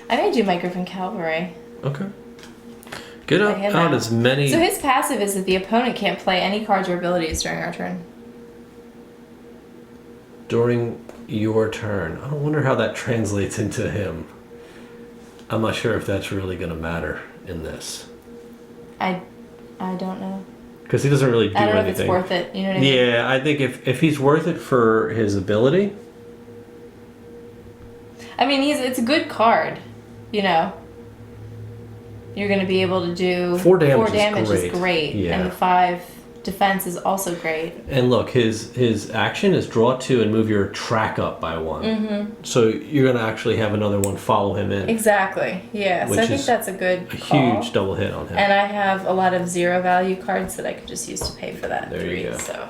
S2: I may do my Griffin Cavalry.
S1: Okay. Get
S2: Play him
S1: out
S2: out.
S1: as many...
S2: So his passive is that the opponent can't play any cards or abilities during our turn.
S1: during your turn. I wonder how that translates into him. I'm not sure if that's really going to matter in this.
S2: I don't know.
S1: Because he doesn't really do
S2: I don't know
S1: anything.
S2: if it's worth it. You know what I mean?
S1: Yeah, I think if he's worth it for his ability.
S2: I mean, it's a good card. You know. You're going to be able to do
S1: 4 damage,
S2: is great.
S1: Yeah.
S2: And the 5 defense is also great.
S1: And look, his action is draw 2 and move your track up by 1.
S2: Mm-hmm.
S1: So you're going to actually have another one follow him in.
S2: Exactly. Yeah.
S1: Which
S2: So I think
S1: is
S2: that's a good
S1: A
S2: call.
S1: huge double hit on him.
S2: And I have a lot of 0 value cards that I could just use to pay for that
S1: There
S2: 3.
S1: you go.
S2: So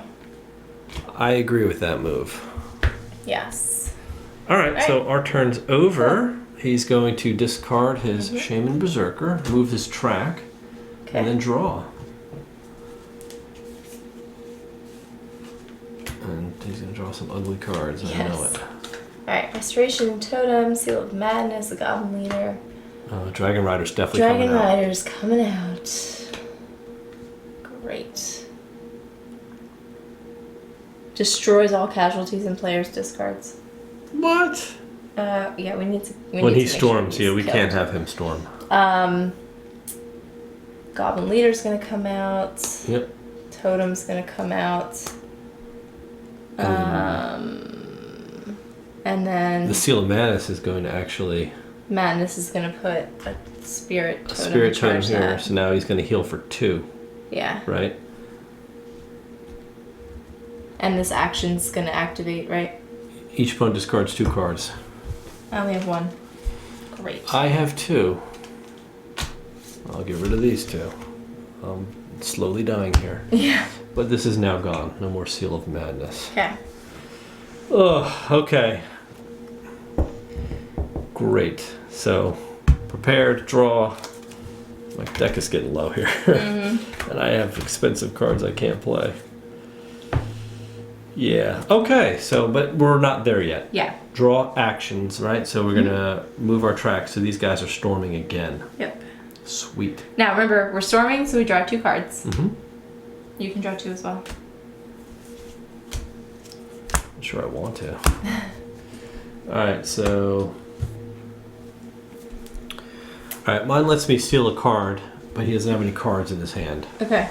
S1: I agree with that move.
S2: yes.
S1: All right,
S2: All
S1: so our turn's over. He's going to discard his Shaman Berserker, move his track,
S2: Okay.
S1: and then draw. And he's going to draw some ugly cards. I know
S2: Yes.
S1: it.
S2: Alright, Restoration Totem, Seal of Madness, the Goblin Leader.
S1: Dragon Rider's definitely
S2: Dragon
S1: coming out.
S2: Rider's coming out. Great. Destroys all casualties and players' discards.
S1: What?
S2: Yeah, we need to.
S1: When he storms, yeah, we can't have him storm.
S2: Goblin Leader's gonna come out.
S1: Yep.
S2: Totem's gonna come out. And then
S1: The Seal of Madness is going to actually...
S2: Madness is gonna put a Spirit
S1: A
S2: Totem.
S1: Spirit
S2: in
S1: Totem
S2: charge
S1: here,
S2: that.
S1: so now he's going to heal for 2,
S2: Yeah.
S1: right?
S2: And this action's gonna activate, right?
S1: Each opponent discards 2 cards.
S2: I only have 1. Great.
S1: I have 2. I'll get rid of these 2. slowly dying here.
S2: Yeah.
S1: But this is now gone. No more Seal of Madness.
S2: Okay.
S1: Oh, okay. Great. So, prepared, draw. My deck is getting low here. And I have expensive cards I can't play. Yeah. Okay, so, but we're not there yet.
S2: Yeah.
S1: Draw actions, right? So we're going to move our tracks. So these guys are storming again.
S2: Yep.
S1: Sweet.
S2: Now remember, we're storming, so we draw 2 cards.
S1: Mm-hmm.
S2: You can draw 2 as well.
S1: I'm sure I want to. Alright, so... Alright, mine lets me steal a card, but he doesn't have any cards in his hand.
S2: Okay.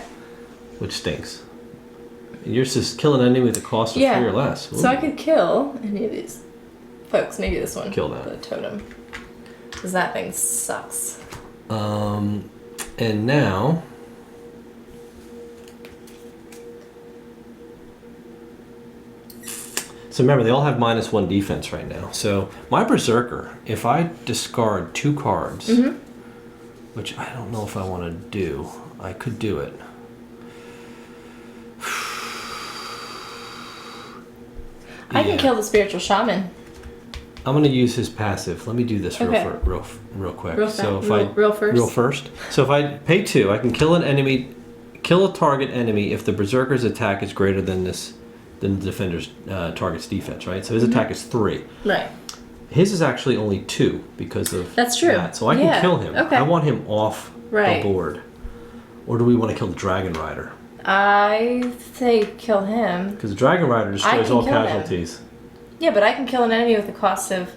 S1: Which stinks. And yours is kill an enemy with a cost of 3 or less. Ooh.
S2: So I could kill any of these folks. Maybe this one.
S1: Kill that.
S2: The totem. Because that thing sucks.
S1: And now... So remember, they all have -1 defense right now. So my Berserker, if I discard 2 cards, which I don't know if I want to do, I could do it.
S2: I can kill the spiritual shaman.
S1: I'm going to use his passive. Let me do this real quick. Real first. So if I pay 2, I can kill an enemy, kill a target enemy if the Berserker's attack is greater than the defender's target's defense, right? So his attack is 3.
S2: Right.
S1: His is actually only 2 because of
S2: That's true.
S1: that. So I can kill him.
S2: Okay.
S1: I want him off the board. Or do we want to kill the Dragon Rider?
S2: I say kill him.
S1: Because the Dragon Rider destroys all casualties.
S2: Yeah, but I can kill an enemy with a cost of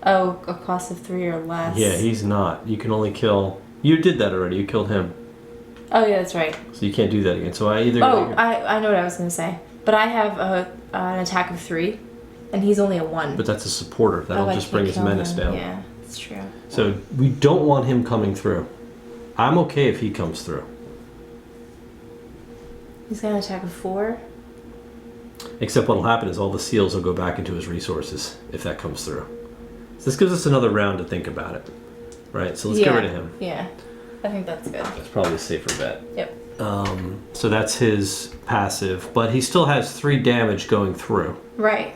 S2: 3 or less.
S1: Yeah, he's not. You can only kill... You did that already. You killed him.
S2: Oh, yeah, that's right.
S1: So you can't do that again. So I either...
S2: I know what I was going to say. But I have an attack of 3, and he's only a 1.
S1: But that's a supporter. That'll just bring his menace down.
S2: Yeah, that's true.
S1: So we don't want him coming through. I'm okay if he comes through.
S2: He's got an attack of 4.
S1: Except what'll happen is all the seals will go back into his resources if that comes through. So this gives us another round to think about it. Right? So let's get rid of him.
S2: Yeah. I think that's good.
S1: That's probably a safer bet.
S2: Yep.
S1: So that's his passive, but he still has 3 damage going through.
S2: Right.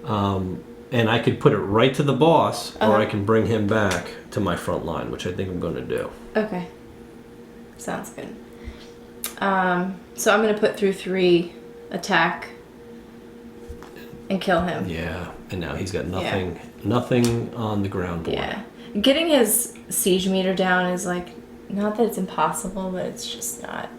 S1: And I could put it right to the boss, or I can bring him back to my front line, which I think I'm going to do.
S2: Okay. Sounds good. So I'm going to put through 3 attack and kill him.
S1: Yeah, and now he's got nothing on the ground board.
S2: Yeah. Getting his siege meter down is like, not that it's impossible, but it's just not.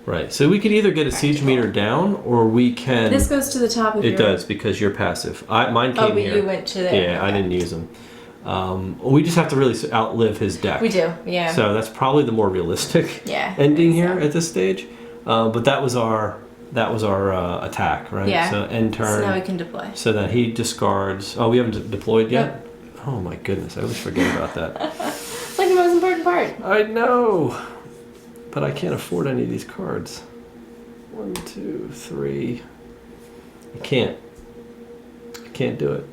S1: Right. So we could either get a siege meter down, or we can...
S2: This goes to the top of
S1: It does, because you're passive. Mine came here.
S2: Oh, but you went to there.
S1: Yeah, okay. I didn't use them. We just have to really outlive his deck.
S2: We do, yeah.
S1: So that's probably the more realistic ending here at this stage. But that was our attack, right?
S2: Yeah.
S1: So end turn.
S2: So now we can deploy.
S1: So that he discards... Oh, we haven't deployed yet? Yep. Oh my goodness, I always forget about that.
S2: It's like the most important part.
S1: I know! But I can't afford any of these cards. 1, 2, 3. I can't do it.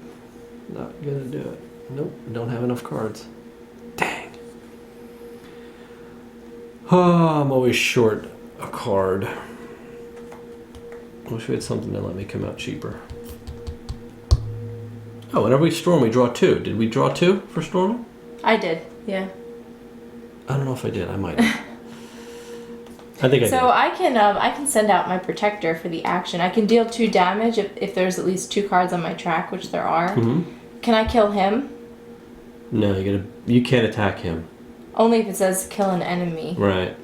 S1: Not gonna do it. Nope, don't have enough cards. Dang. Oh, I'm always short a card. I wish we had something to let me come out cheaper. Oh, whenever we storm, we draw 2. Did we draw 2 for storming?
S2: I did, yeah.
S1: I don't know if I did. I might have. I think I did.
S2: So I can send out my protector for the action. I can deal 2 damage if there's at least 2 cards on my track, which there are. Mm-hmm. Can I kill him?
S1: No, you can't attack him.
S2: Only if it says kill an enemy.
S1: Right.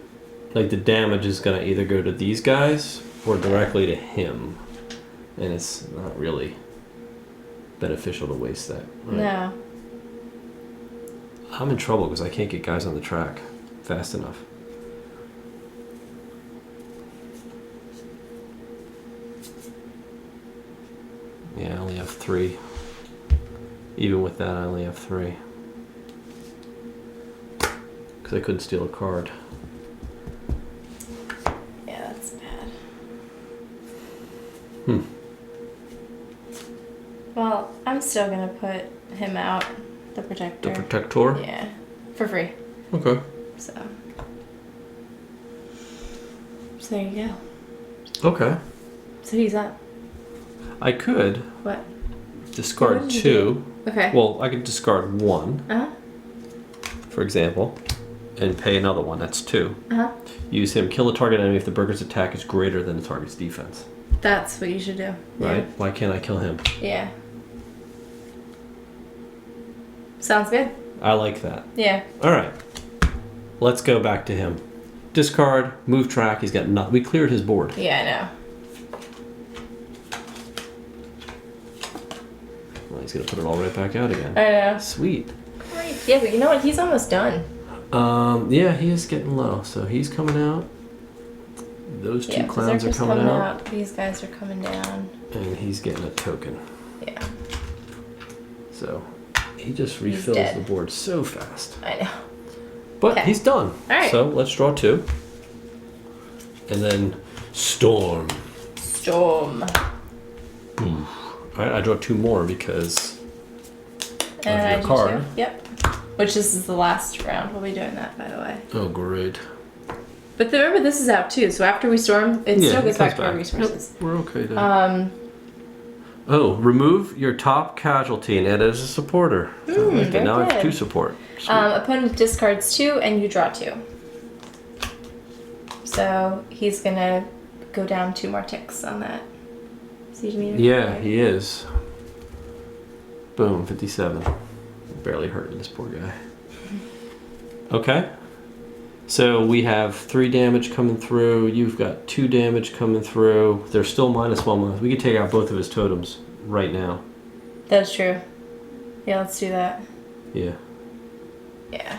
S1: Like the damage is gonna either go to these guys or directly to him, and it's not really beneficial to waste that. Right?
S2: No.
S1: I'm in trouble because I can't get guys on the track fast enough. Yeah, I only have 3. Even with that, I only have 3. Because I couldn't steal a card.
S2: Yeah, that's bad. Well, I'm still going to put him out, the protector.
S1: The protector?
S2: Yeah, for free.
S1: Okay.
S2: So. So there you go.
S1: Okay.
S2: So he's up.
S1: I could
S2: What?
S1: discard
S2: What did you
S1: 2.
S2: Okay.
S1: Well, I could discard 1,
S2: Uh-huh.
S1: for example, and pay another 1. That's 2.
S2: Uh-huh.
S1: Use him, kill a target enemy if the burger's attack is greater than the target's defense.
S2: That's what you should do.
S1: Right? Why can't I kill him?
S2: Yeah. Sounds good.
S1: I like that.
S2: Yeah.
S1: Alright. Let's go back to him. Discard, move track, he's got nothing. We cleared his board.
S2: Yeah, I know.
S1: Well, he's gonna put it all right back out again.
S2: I know.
S1: Sweet.
S2: Great. Yeah, but you know what? He's almost done.
S1: Yeah, he is getting low, so he's coming out. Those 2 clowns are coming out.
S2: These guys are coming down.
S1: And he's getting a token.
S2: Yeah.
S1: So he just refills
S2: dead.
S1: the board so fast.
S2: I know.
S1: But
S2: Okay.
S1: he's done.
S2: All right.
S1: So let's draw 2. And then storm.
S2: Storm.
S1: All right, I draw 2 more because
S2: And
S1: of
S2: I
S1: your
S2: do
S1: card.
S2: too. Yep. Which this is the last round. We'll be doing that, by the way.
S1: Oh, great.
S2: But remember, this is out too. So after we storm, it still goes back to our resources.
S1: Yep, we're okay then. Oh, remove your top casualty and add it as a supporter. Okay,
S2: very
S1: now I have
S2: good.
S1: 2 support. Sweet.
S2: Opponent discards 2 and you draw 2. So he's gonna go down 2 more ticks on that. See what you mean?
S1: Yeah, he is. Boom, 57. Barely hurting this poor guy. Okay. So we have 3 damage coming through. You've got 2 damage coming through. They're still -1. We could take out both of his totems right now.
S2: That's true. Yeah, let's do that.
S1: Yeah.
S2: Yeah.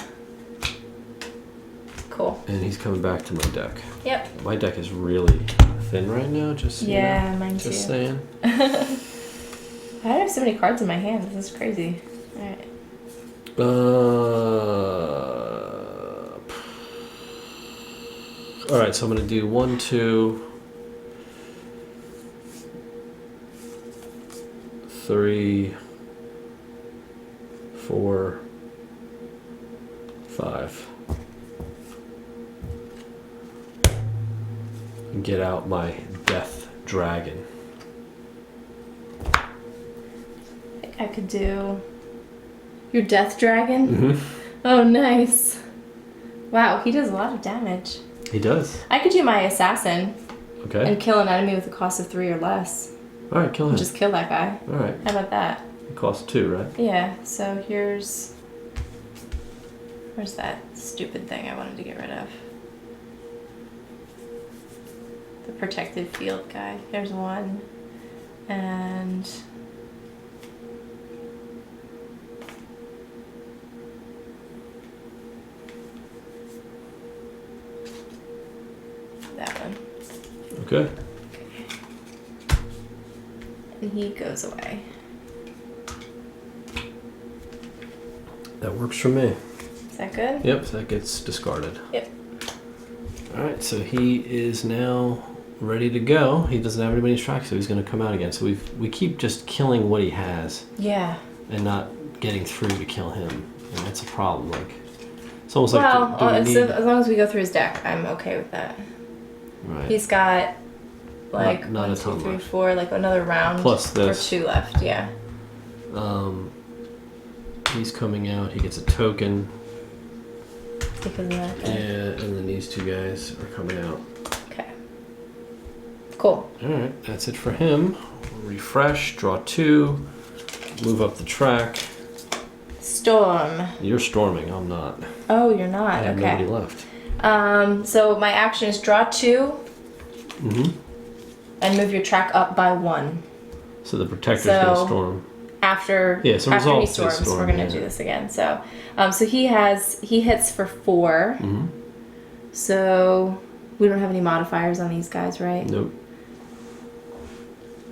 S2: Cool.
S1: And he's coming back to my deck.
S2: Yep.
S1: My deck is really thin right now, just so you
S2: Yeah,
S1: know.
S2: mine
S1: Just
S2: too.
S1: saying.
S2: I have so many cards in my hand. This is crazy. Alright.
S1: All right, so I'm gonna do 1, 2, 3, 4, 5. And get out my death dragon.
S2: I think I could do your death dragon.
S1: Mm-hmm.
S2: Oh, nice. Wow, he does a lot of damage.
S1: He does.
S2: I could do my assassin
S1: Okay.
S2: and kill an enemy with a cost of 3 or less.
S1: All right, kill him.
S2: Just kill that guy.
S1: All right.
S2: How about that?
S1: It costs 2, right?
S2: Yeah, so where's that stupid thing I wanted to get rid of? The protected field guy. There's 1. And that one.
S1: Okay.
S2: And he goes away.
S1: That works for me.
S2: Is that good?
S1: Yep, so that gets discarded.
S2: Yep.
S1: All right, so he is now ready to go. He doesn't have anybody's track, so he's going to come out again. So we keep just killing what he has
S2: Yeah.
S1: and not getting through to kill him, and that's a problem. Like it's almost
S2: Well,
S1: like do we
S2: so
S1: need...
S2: as long as we go through his deck, I'm okay with that.
S1: Right.
S2: He's got like
S1: Not a
S2: 1, 2,
S1: ton
S2: 3,
S1: left.
S2: 4, like another round
S1: Plus this.
S2: or 2 left. Yeah.
S1: He's coming out. He gets a token.
S2: Because of that.
S1: Yeah, and then these 2 guys are coming out.
S2: Okay. Cool.
S1: All right, that's it for him. Refresh, draw 2, move up the track.
S2: Storm.
S1: You're storming. I'm not.
S2: Oh, you're not.
S1: I have
S2: Okay.
S1: nobody left.
S2: So my action is draw 2
S1: Mm-hmm.
S2: and move your track up by 1.
S1: So the protector's gonna
S2: So-
S1: storm.
S2: After
S1: Yeah, so
S2: after he
S1: resolve his
S2: storms,
S1: storm,
S2: we're gonna
S1: yeah.
S2: do this again. So, so he hits for 4.
S1: Mm-hmm.
S2: So we don't have any modifiers on these guys, right?
S1: Nope.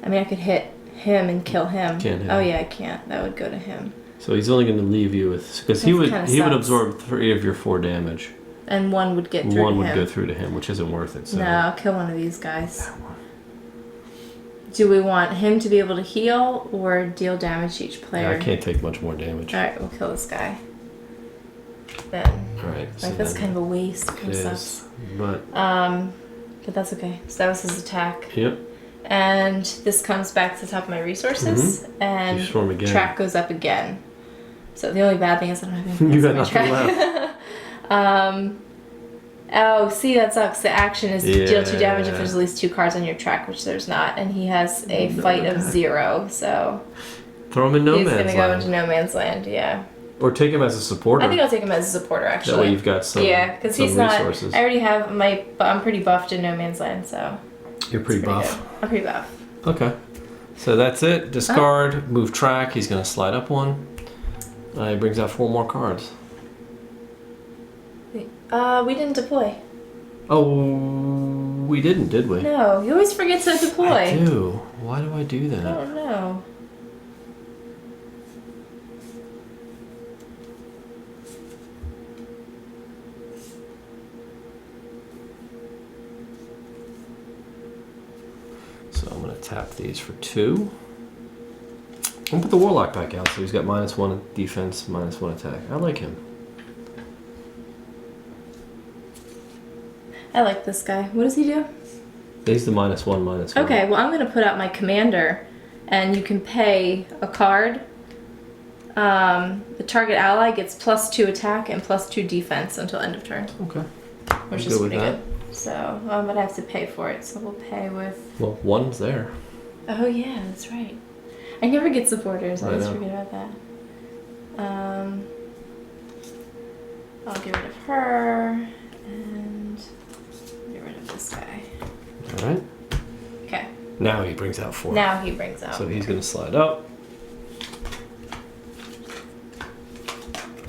S2: I mean, I could hit him and kill him.
S1: Can't hit
S2: Oh
S1: him.
S2: yeah, I can't. That would go to him.
S1: So he's only gonna leave you with because he
S2: That
S1: would
S2: kinda sucks.
S1: absorb 3 of your 4 damage.
S2: And 1 would get through
S1: 1
S2: to
S1: would
S2: him.
S1: go through to him, which isn't worth it. So.
S2: No, I'll kill one of these guys. Do we want him to be able to heal or deal damage to each
S1: Yeah,
S2: player?
S1: I can't take much more damage.
S2: Alright, we'll kill this guy. Then.
S1: All right. So
S2: Like, that's
S1: then
S2: kind of a waste. Kind
S1: it
S2: of
S1: is.
S2: sucks.
S1: But
S2: But that's okay. So that was his attack.
S1: Yep.
S2: And this comes back to the top of my resources, and
S1: You storm again.
S2: track goes up again. So the only bad thing is I don't have anything
S1: You
S2: else
S1: got
S2: on my
S1: nothing
S2: track. Oh, see, that sucks. The action is deal 2 damage if
S1: Yeah.
S2: there's at least 2 cards on your track, which there's not. And he has a fight of 0, so
S1: Throw him in no
S2: he's
S1: man's
S2: going to go
S1: land.
S2: into no man's land, yeah.
S1: Or take him as a supporter.
S2: I think I'll take him as a supporter, actually.
S1: That way you've got some,
S2: yeah, because
S1: some
S2: he's not.
S1: resources.
S2: I already have but I'm pretty buffed in no man's land, so.
S1: You're pretty
S2: it's
S1: buff.
S2: good. I'm pretty buff.
S1: Okay. So that's it. Discard, move track. He's going to slide up 1. He brings out 4 more cards.
S2: We didn't deploy.
S1: Oh, we didn't, did we?
S2: No, you always forget to deploy.
S1: I do. Why do I do that?
S2: I don't know.
S1: So I'm going to tap these for 2. I'm going to put the Warlock back out, so he's got -1 defense, -1 attack. I like him.
S2: I like this guy. What does he do?
S1: He's the -1/-1.
S2: Okay, well, I'm going to put out my commander, and you can pay a card. The target ally gets +2 attack and +2 defense until end of turn,
S1: Okay.
S2: which
S1: I'm
S2: is
S1: good with
S2: pretty
S1: that.
S2: good. So, but I have to pay for it, so we'll pay with...
S1: Well, 1's there.
S2: Oh, yeah, that's right. I never get supporters. I
S1: I
S2: always
S1: know.
S2: forget about that. I'll get rid of her, and get rid of this guy.
S1: All right.
S2: Okay.
S1: Now he brings out 4.
S2: Now he brings out.
S1: So he's going to slide up.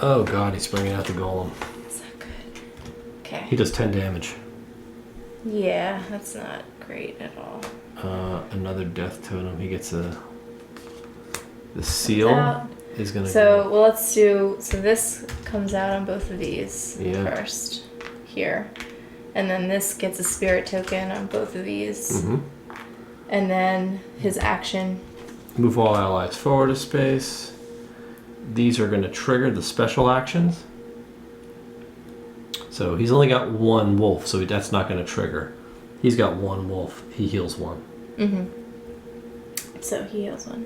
S1: Oh god, he's bringing out the golem.
S2: That's not good. Okay.
S1: He does 10 damage.
S2: Yeah, that's not great at all.
S1: Another death totem. He gets the seal
S2: Out.
S1: is going to
S2: So, well, let's do. So this comes out on both of these
S1: Yeah.
S2: first, here, and then this gets a spirit token on both of these, and then his action.
S1: move all allies forward a space. These are going to trigger the special actions. So he's only got 1 wolf, so that's not going to trigger. He's got 1 wolf. He heals 1.
S2: So he heals 1.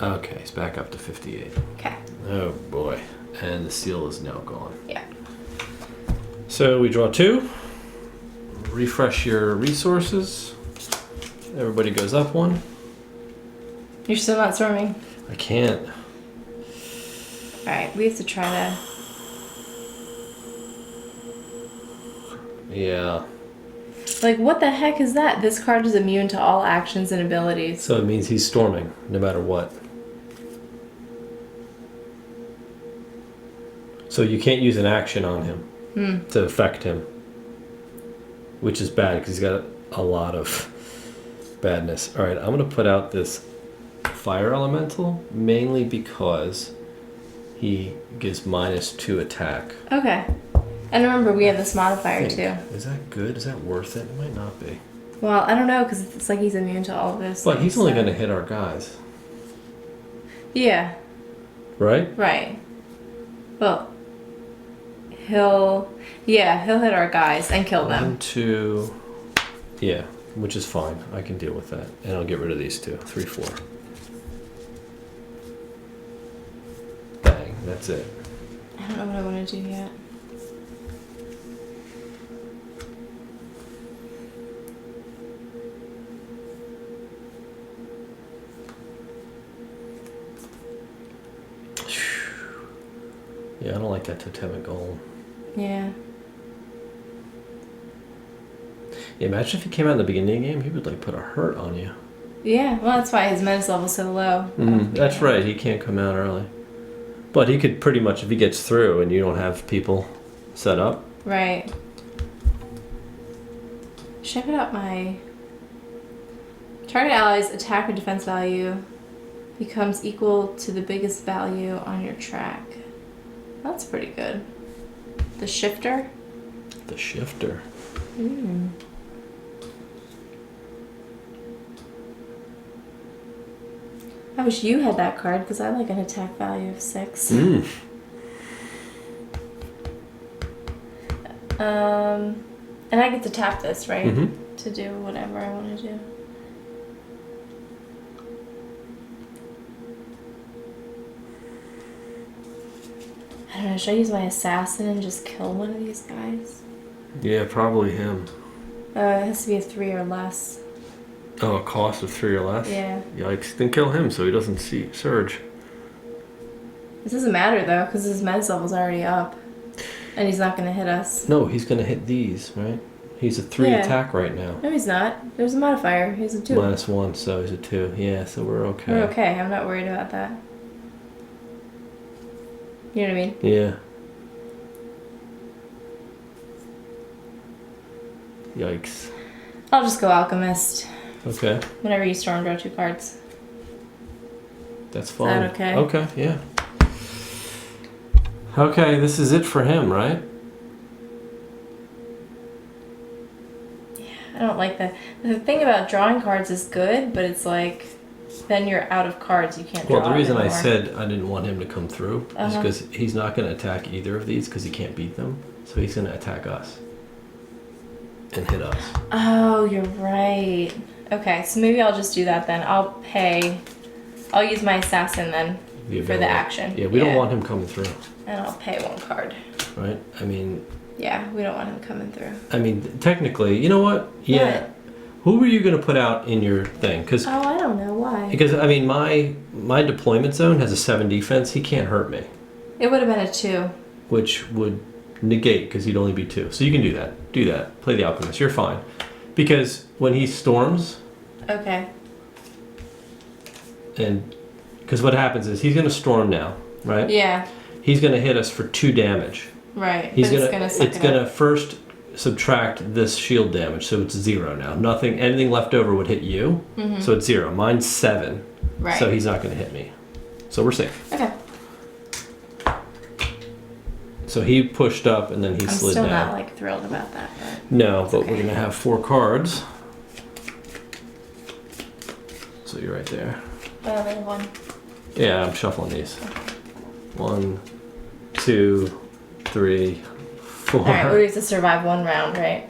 S1: Okay, he's back up to 58.
S2: Okay.
S1: Oh boy. And the seal is now gone.
S2: Yeah.
S1: So we draw 2. Refresh your resources. Everybody goes up 1.
S2: You're still not storming.
S1: I can't.
S2: All right, we have to try to.
S1: Yeah.
S2: Like, what the heck is that? This card is immune to all actions and abilities.
S1: So it means he's storming no matter what. So you can't use an action on him to affect him. Which is bad because he's got a lot of badness. Alright, I'm going to put out this fire elemental mainly because he gives -2 attack.
S2: Okay. And remember, we have this modifier too.
S1: Is that good? Is that worth it? It might not be.
S2: Well, I don't know because it's like he's immune to all of this.
S1: But he's only going to hit our guys.
S2: Yeah.
S1: Right?
S2: Right. Well, he'll hit our guys and kill them.
S1: 1, 2, yeah, which is fine. I can deal with that, and I'll get rid of these 2. 3, 4. Bang. That's it.
S2: I don't know what I want to do yet.
S1: Yeah, I don't like that totemic golem.
S2: Yeah.
S1: Yeah, imagine if he came out in the beginning of the game, he would like put a hurt on you.
S2: Yeah. Well, that's why his menace level's so low.
S1: That's right. He can't come out early. But he could pretty much, if he gets through and you don't have people set up.
S2: Right. Should I put out my target ally's attack or defense value becomes equal to the biggest value on your track? That's pretty good. The shifter?
S1: The shifter.
S2: I wish you had that card because I like an attack value of 6. And I get to tap this, right?
S1: Mm-hmm.
S2: To do whatever I want to do. I don't know, should I use my assassin and just kill one of these guys?
S1: Yeah, probably him.
S2: It has to be a 3 or less.
S1: Oh, a cost of 3 or less?
S2: Yeah.
S1: Yikes. Then kill him so he doesn't surge.
S2: This doesn't matter though, because his meds level's already up. And he's not going to hit us.
S1: No, he's going to hit these, right? He's a 3 attack right now.
S2: No, he's not. There's a modifier. He's a 2.
S1: -1, so he's a 2. Yeah, so we're okay.
S2: We're okay. I'm not worried about that. You know what I mean?
S1: Yeah. Yikes.
S2: I'll just go Alchemist.
S1: Okay.
S2: Whenever you storm, draw 2 cards.
S1: That's fine.
S2: Is that okay?
S1: Okay, yeah. Okay, this is it for him, right?
S2: I don't like that. The thing about drawing cards is good, but it's like, then you're out of cards. You can't draw
S1: Well, the reason
S2: anymore.
S1: I said I didn't want him to come through is
S2: Uh-huh.
S1: because he's not going to attack either of these because he can't beat them. So he's going to attack us and hit us.
S2: Oh, you're right. Okay, so maybe I'll just do that then. I'll use my assassin then for the action.
S1: Yeah, we don't want him coming through,
S2: And I'll pay 1 card.
S1: right? I mean,
S2: Yeah, we don't want him coming through.
S1: technically, you know what? Yeah.
S2: What?
S1: Who were you going to put out in your thing? Because
S2: Oh, I don't know why.
S1: my deployment zone has a 7 defense. He can't hurt me,
S2: It would have been a 2.
S1: which would negate because he'd only be 2. So you can do that. Do that. Play the alchemist. You're fine. Because when he storms,
S2: Okay.
S1: and because what happens is he's going to storm now, right?
S2: Yeah,
S1: He's going to hit us for 2 damage.
S2: right.
S1: He's
S2: But
S1: gonna
S2: suck
S1: it's
S2: it
S1: gonna
S2: up.
S1: first subtract this shield damage, so it's 0 now. Anything left over would hit you, so it's 0. Mine's 7,
S2: Right.
S1: so he's not going to hit me. So we're safe.
S2: Okay.
S1: So he pushed up and then he
S2: I'm
S1: slid
S2: still
S1: down.
S2: not like thrilled about that. But
S1: No, but
S2: okay.
S1: we're going to have 4 cards. So you're right there.
S2: only 1.
S1: Yeah, I'm shuffling these. 1, 2, 3, 4.
S2: All right, we have to survive 1 round, right?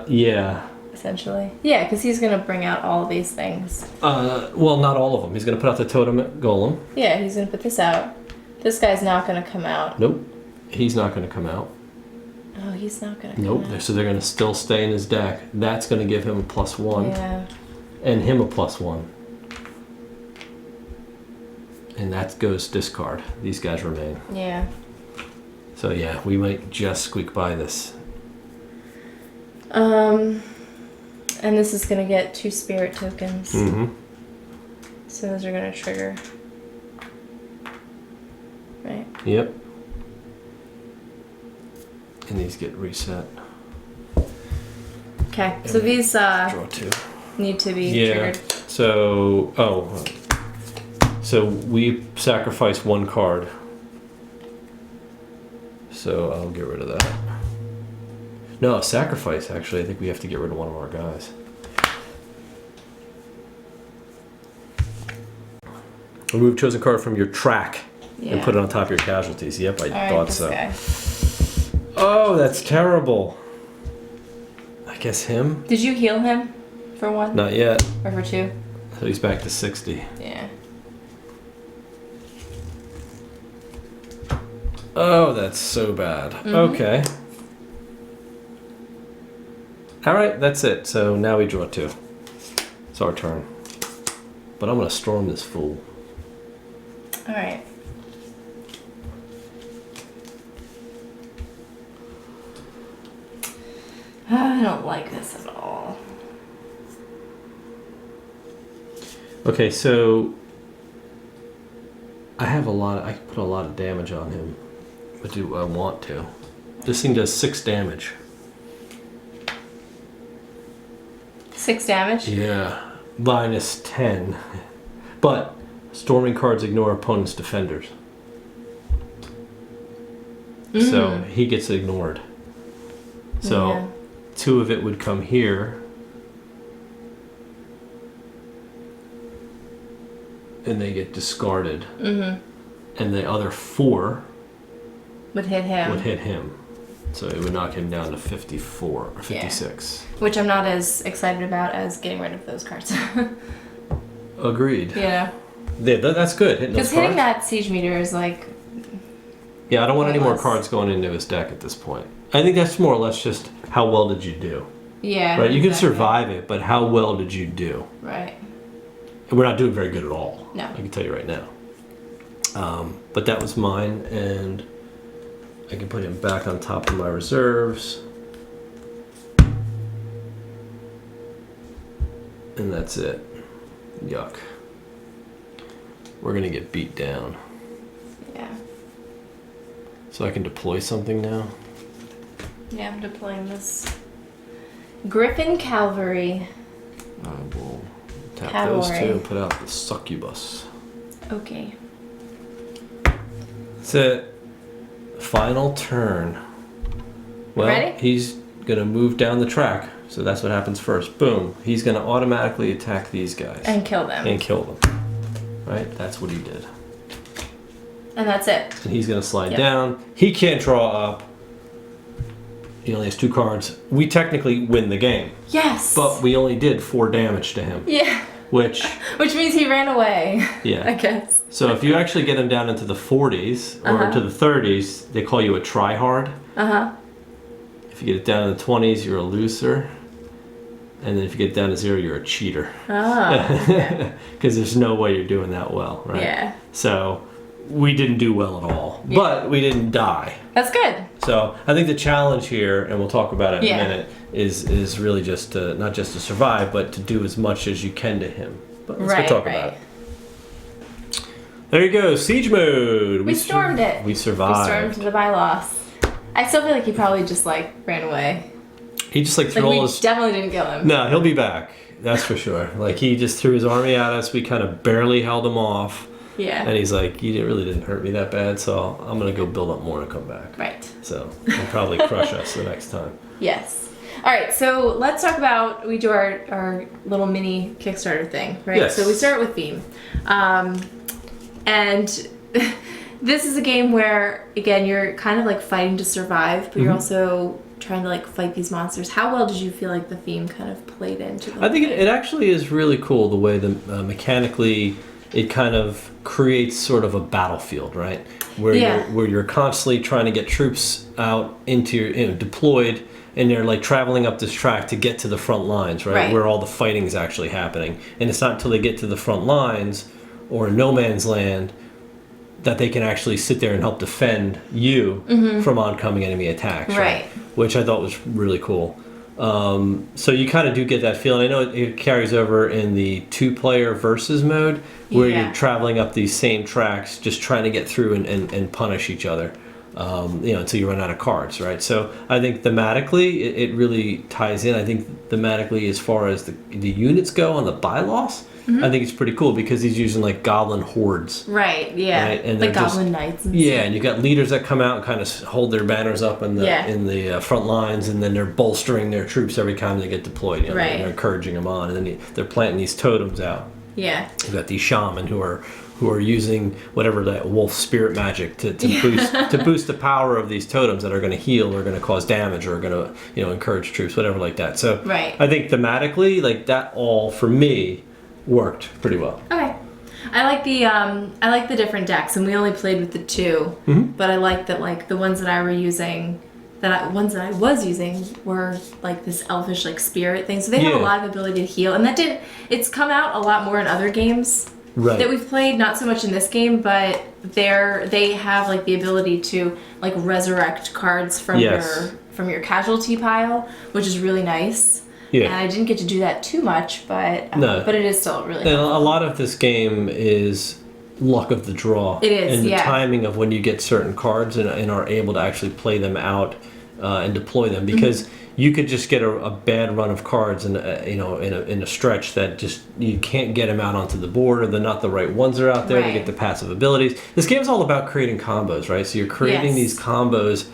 S1: Yeah.
S2: Essentially. Yeah, because he's gonna bring out all of these things.
S1: Well, not all of them. He's going to put out the totem golem.
S2: Yeah, he's gonna put this out. This guy's not gonna come out.
S1: Nope. He's not going to come out.
S2: Oh, he's not gonna come
S1: Nope.
S2: out.
S1: So they're going to still stay in his deck. That's going to give him a +1
S2: Yeah.
S1: and him a +1. And that goes discard. These guys remain.
S2: Yeah.
S1: So yeah, we might just squeak by this.
S2: And this is gonna get 2 spirit tokens.
S1: Mm-hmm.
S2: So those are gonna trigger. Right.
S1: Yep. And these get reset.
S2: Okay. So these
S1: Draw 2.
S2: need to be
S1: Yeah.
S2: triggered.
S1: So we sacrifice 1 card. So I'll get rid of that. No, sacrifice actually. I think we have to get rid of one of our guys. Remove chosen card from your track and put it on top of your casualties. Yep, I thought
S2: this
S1: so.
S2: guy.
S1: Oh, that's terrible. I guess him?
S2: Did you heal him for 1
S1: Not yet.
S2: or for 2?
S1: So he's back to 60.
S2: Yeah.
S1: Oh, that's so bad. Okay. Alright, that's it. So now we draw 2. It's our turn. But I'm going to storm this fool.
S2: All right. I don't like this at all.
S1: Okay, so I can put a lot of damage on him. But do I want to? This thing does 6 damage.
S2: 6 damage?
S1: Yeah. Minus 10. But storming cards ignore opponent's defenders. So he gets ignored. So
S2: Yeah.
S1: 2 of it would come here. And they get discarded. And the other 4
S2: Would hit him.
S1: would hit him. So it would knock him down to 54 or 56.
S2: Which I'm not as excited about as getting rid of those cards.
S1: Agreed.
S2: Yeah.
S1: Yeah, that's good.
S2: Because hitting that siege meter is like...
S1: Yeah, I don't want any more cards going into his deck at this point. I think that's more or less just how well did you do.
S2: Yeah.
S1: Right, you can survive it, but how well did you do?
S2: Right.
S1: And we're not doing very good at all.
S2: No.
S1: I can tell you right now. But that was mine, and I can put him back on top of my reserves. And that's it. Yuck. We're gonna get beat down.
S2: Yeah.
S1: So I can deploy something now?
S2: Yeah, I'm deploying this Griffin Cavalry.
S1: I will tap
S2: Cavalry.
S1: those two and put out the succubus.
S2: Okay.
S1: That's it. Final turn. Well,
S2: Ready?
S1: he's gonna move down the track, so that's what happens first. Boom. He's gonna automatically attack these guys.
S2: And kill them.
S1: And kill them. Right? That's what he did.
S2: And that's it.
S1: And he's gonna slide down. He can't draw up. He only has 2 cards. We technically win the game.
S2: Yes.
S1: But we only did 4 damage to him.
S2: Yeah.
S1: Which
S2: means he ran away.
S1: Yeah.
S2: I guess.
S1: So if you actually get him down into the 40s or to the 30s, they call you a tryhard. If you get it down in the 20s, you're a loser. And then if you get down to 0, you're a cheater.
S2: Oh.
S1: Because there's no way you're doing that well, right?
S2: Yeah.
S1: So we didn't do well at all.
S2: Yeah.
S1: But we didn't die.
S2: That's good.
S1: So I think the challenge here, and we'll talk about it in
S2: Yeah.
S1: a minute, is really just to, not just to survive, but to do as much as you can to him. But let's go talk about it. There you go, siege mode.
S2: We stormed it.
S1: We survived.
S2: We stormed the bylaws. I still feel like he probably just like ran away.
S1: He just like threw
S2: Like
S1: all
S2: we
S1: his...
S2: definitely didn't kill him.
S1: No, he'll be back. That's for sure. Like he just threw his army at us. We kind of barely held him off.
S2: Yeah.
S1: And he's like, you really didn't hurt me that bad, so I'm going to go build up more and come back.
S2: Right.
S1: So he'll probably crush us the next time.
S2: Yes. All right, so let's talk about, we do our little mini Kickstarter thing, right?
S1: Yes.
S2: So we start with theme. And this is a game where, again, you're kind of like fighting to survive, but you're also trying to like fight these monsters. How well did you feel like the theme kind of played into the
S1: I think it actually is really cool the way the mechanically it kind of creates sort of a battlefield, right? Where you're constantly trying to get troops out into your, deployed, and they're like traveling up this track to get to the front lines, right? Where all the fighting is actually happening. And it's not until they get to the front lines or no man's land that they can actually sit there and help defend you from oncoming enemy attacks, right? Which I thought was really cool. So you kind of do get that feeling. I know it carries over in the 2-player versus mode where you're traveling up these same tracks just trying to get through and punish each other, until you run out of cards, right? So I think thematically it really ties in. I think thematically as far as the units go on the bylaws, I think it's pretty cool because he's using like goblin hordes.
S2: Right, yeah.
S1: Right? And
S2: like goblin knights. And
S1: and you got leaders that come out and kind of hold their banners up in the front lines, and then they're bolstering their troops every time they get deployed. They're encouraging them on, and then they're planting these totems out. Yeah. You've got these shaman who are using whatever that wolf spirit magic to boost the power of these totems that are going to heal or going to cause damage or going to encourage troops, whatever like that. So I think thematically, like that all for me worked pretty well. Okay.
S2: I like the different decks, and we only played with the 2, but I like that like the ones that I was using were like this elfish like spirit thing, so they have a lot of ability to heal, and it's come out a lot more in other games that we've played, not so much in this game, but they have like the ability to like resurrect cards from your casualty pile, which is really nice. Yeah. And I didn't get to do that too much, but it is still really helpful.
S1: And a lot of this game is luck of the draw.
S2: It is,
S1: and the timing of when you get certain cards and are able to actually play them out and deploy them, because you could just get a bad run of cards in a stretch that just you can't get them out onto the board, or they're not the right ones are out there to get the passive abilities. This game's all about creating combos, right? So you're creating these combos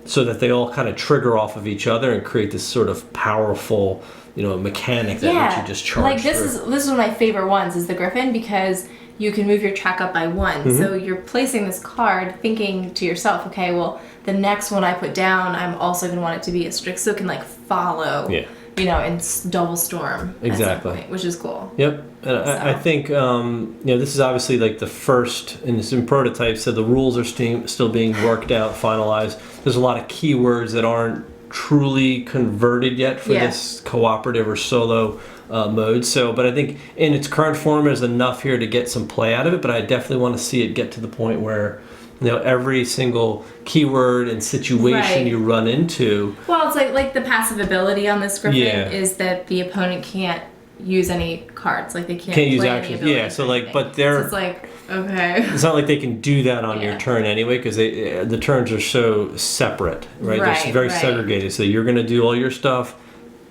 S1: so that they all kind of trigger off of each other and create this sort of powerful, mechanic that you just charge
S2: like this
S1: through.
S2: is one of my favorite ones is the Griffin, because you can move your track up by one. So you're placing this card thinking to yourself, okay, well, the next one I put down, I'm also going to want it to be a strict, so it can like follow, and double storm at some point, which is cool.
S1: Yep. And I think, this is obviously like the first, and it's in prototype, so the rules are still being worked out, finalized. There's a lot of keywords that aren't truly converted yet for this cooperative or solo mode. So, but I think in its current form, there's enough here to get some play out of it. But I definitely want to see it get to the point where every single keyword and situation you run into.
S2: Well, it's like the passive ability on this Griffin is that the opponent can't use any cards. Like they can't
S1: use
S2: play
S1: actions.
S2: Any
S1: Yeah, so like, but they're.
S2: So it's like, okay.
S1: It's not like they can do that on your turn anyway, because the turns are so separate, right? They're very segregated. So you're going to do all your stuff.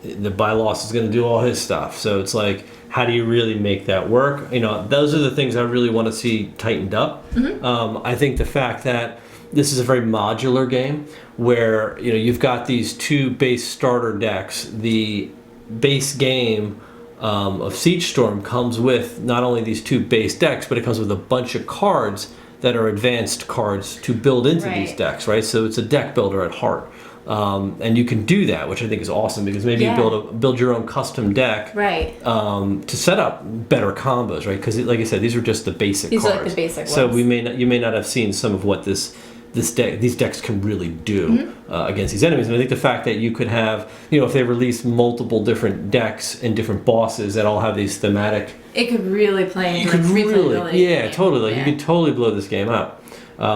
S1: The bylaws is going to do all his stuff. So it's like, how do you really make that work? Those are the things I really want to see tightened up. I think the fact that this is a very modular game where you've got these two base starter decks. The base game of Siege Storm comes with not only these two base decks, but it comes with a bunch of cards that are advanced cards to build into these decks, right? So it's a deck builder at heart. And you can do that, which I think is awesome, because maybe you build your own custom deck to set up better combos, right? Because like I said, these are just the basic cards.
S2: These are like the basic ones.
S1: So you may not have seen some of what these decks can really do against these enemies. And I think the fact that you could have, if they release multiple different decks and different bosses that all have these thematic,
S2: it could really play into
S1: totally. You could totally blow this game up.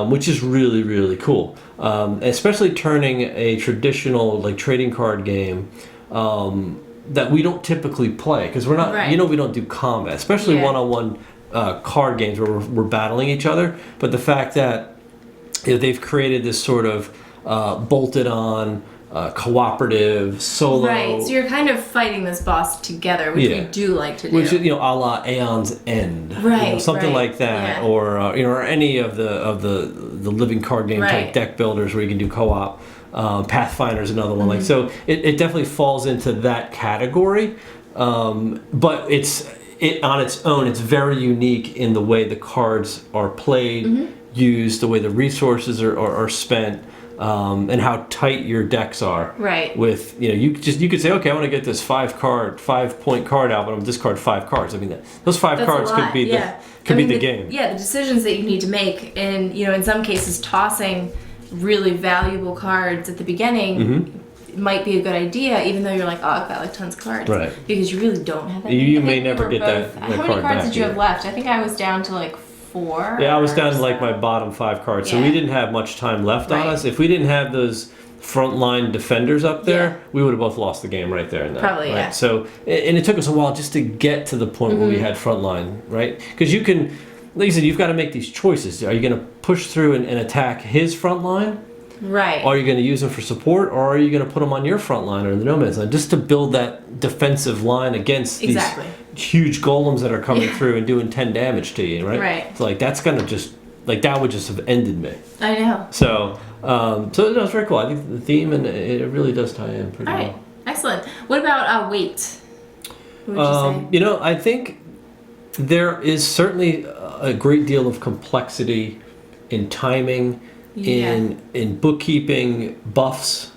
S1: Which is really, really cool. Especially turning a traditional like trading card game that we don't typically play, because we're not, we don't do combat, especially one-on-one card games where we're battling each other. But the fact that they've created this sort of bolted-on cooperative solo. Right,
S2: so you're kind of fighting this boss together, which we do like to do.
S1: Which is, a la Aeon's End.
S2: Right,
S1: something like that. Yeah. Or any of the living card game type deck builders where you can do co-op. Pathfinder's another one. Like, so it definitely falls into that category. But it on its own, it's very unique in the way the cards are played, used, the way the resources are spent. And how tight your decks are. Right. With you could say, okay, I want to get this 5-point card out, but I'm discard 5 cards. I mean, those 5 cards could be the game.
S2: Yeah, the decisions that you need to make, and in some cases, tossing really valuable cards at the beginning might be a good idea, even though you're like, oh, I've got like tons of cards.
S1: Right.
S2: Because you really don't have that.
S1: You may never get that.
S2: How many cards did you have left? I think I was down to like 4.
S1: Yeah, I was down to like my bottom 5 cards, so we didn't have much time left on us. If we didn't have those frontline defenders up there, we would have both lost the game right there and then.
S2: Probably,
S1: right? So, and it took us a while just to get to the point where we had frontline, right? Because you can, like you said, you've got to make these choices. Are you going to push through and attack his frontline?
S2: Right.
S1: Are you going to use him for support, or are you going to put him on your front line or the nomad's line, just to build that defensive line against these huge golems that are coming through and doing 10 damage to you, right?
S2: Right.
S1: So like that's gonna just like that would just have ended me.
S2: I know.
S1: So it's very cool. I think the theme and it really does tie in pretty well.
S2: All right, excellent. What about weight? What would you say?
S1: I think there is certainly a great deal of complexity in timing. In bookkeeping, buffs,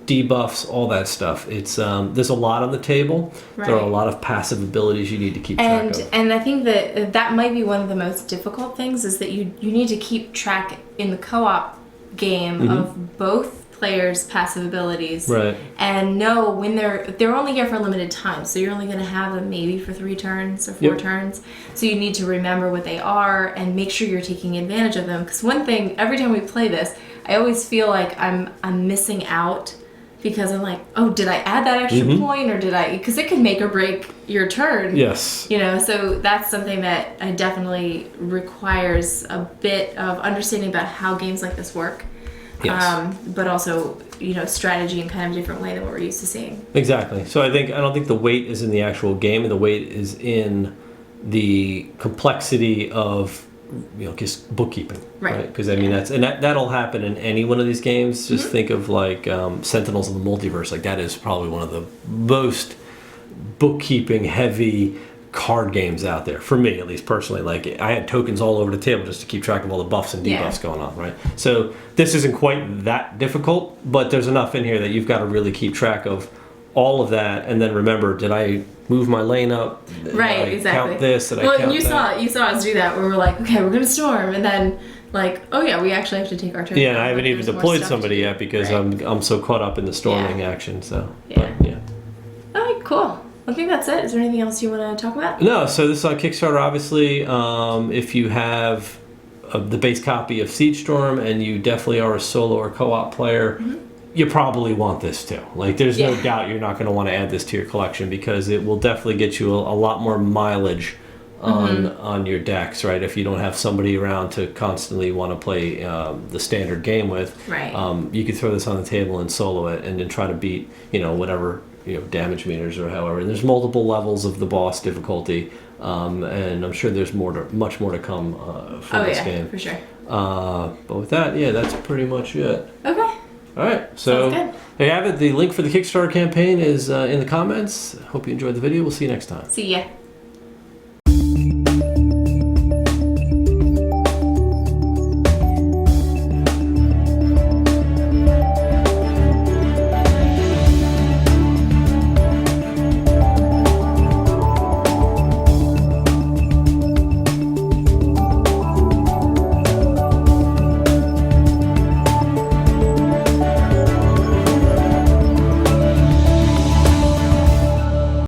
S1: debuffs, all that stuff. It's there's a lot on the table. Right. There are a lot of passive abilities you need to keep track of.
S2: And I think that might be one of the most difficult things, is that you need to keep track in the co-op game of both players' passive abilities, and know when they're only here for a limited time, so you're only going to have them maybe for 3 turns or 4 turns, so you need to remember what they are and make sure you're taking advantage of them. Because one thing, every time we play this, I always feel like I'm missing out, because I'm like, oh, did I add that extra point, or did I, because it can make or break your turn.
S1: Yes.
S2: So that's something that I definitely requires a bit of understanding about how games like this work. Yes. But also, strategy in kind of a different way than what we're used to seeing.
S1: Exactly. So I don't think the weight is in the actual game, and the weight is in the complexity of, just bookkeeping. Right. Because I mean that'll happen in any one of these games. Just think of like Sentinels of the Multiverse. Like that is probably one of the most bookkeeping heavy card games out there, for me at least personally. Like, I had tokens all over the table just to keep track of all the buffs and debuffs going on, right? So this isn't quite that difficult, but there's enough in here that you've got to really keep track of all of that, and then remember, did I move my lane up?
S2: Right,
S1: did I
S2: exactly.
S1: count this? Did I count
S2: you
S1: that?
S2: saw us do that. We were like, okay, we're gonna storm, and then like, oh yeah, we actually have to take our turn.
S1: Yeah, and I haven't
S2: Like,
S1: even
S2: there's more
S1: deployed
S2: stuff
S1: somebody
S2: to do.
S1: yet because
S2: Right.
S1: I'm so caught up in the storming action. So
S2: Yeah.
S1: but, yeah.
S2: All right, cool. I think that's it. Is there anything else you want to talk about?
S1: No, so this is on Kickstarter, obviously. If you have the base copy of Siege Storm and you definitely are a solo or co-op player, you probably want this too. Like, there's no doubt you're not going to want to add this to your collection because it will definitely get you a lot more mileage on your decks, right? If you don't have somebody around to constantly want to play the standard game with,
S2: Right.
S1: You could throw this on the table and solo it and then try to beat, whatever, damage meters or however. And there's multiple levels of the boss difficulty, and I'm sure there's much more to come for this game.
S2: For sure.
S1: But with that, that's pretty much it.
S2: Okay.
S1: All right, so
S2: Sounds good.
S1: there you have it. The link for the Kickstarter campaign is in the comments. Hope you enjoyed the video. We'll see you next time.
S2: See ya.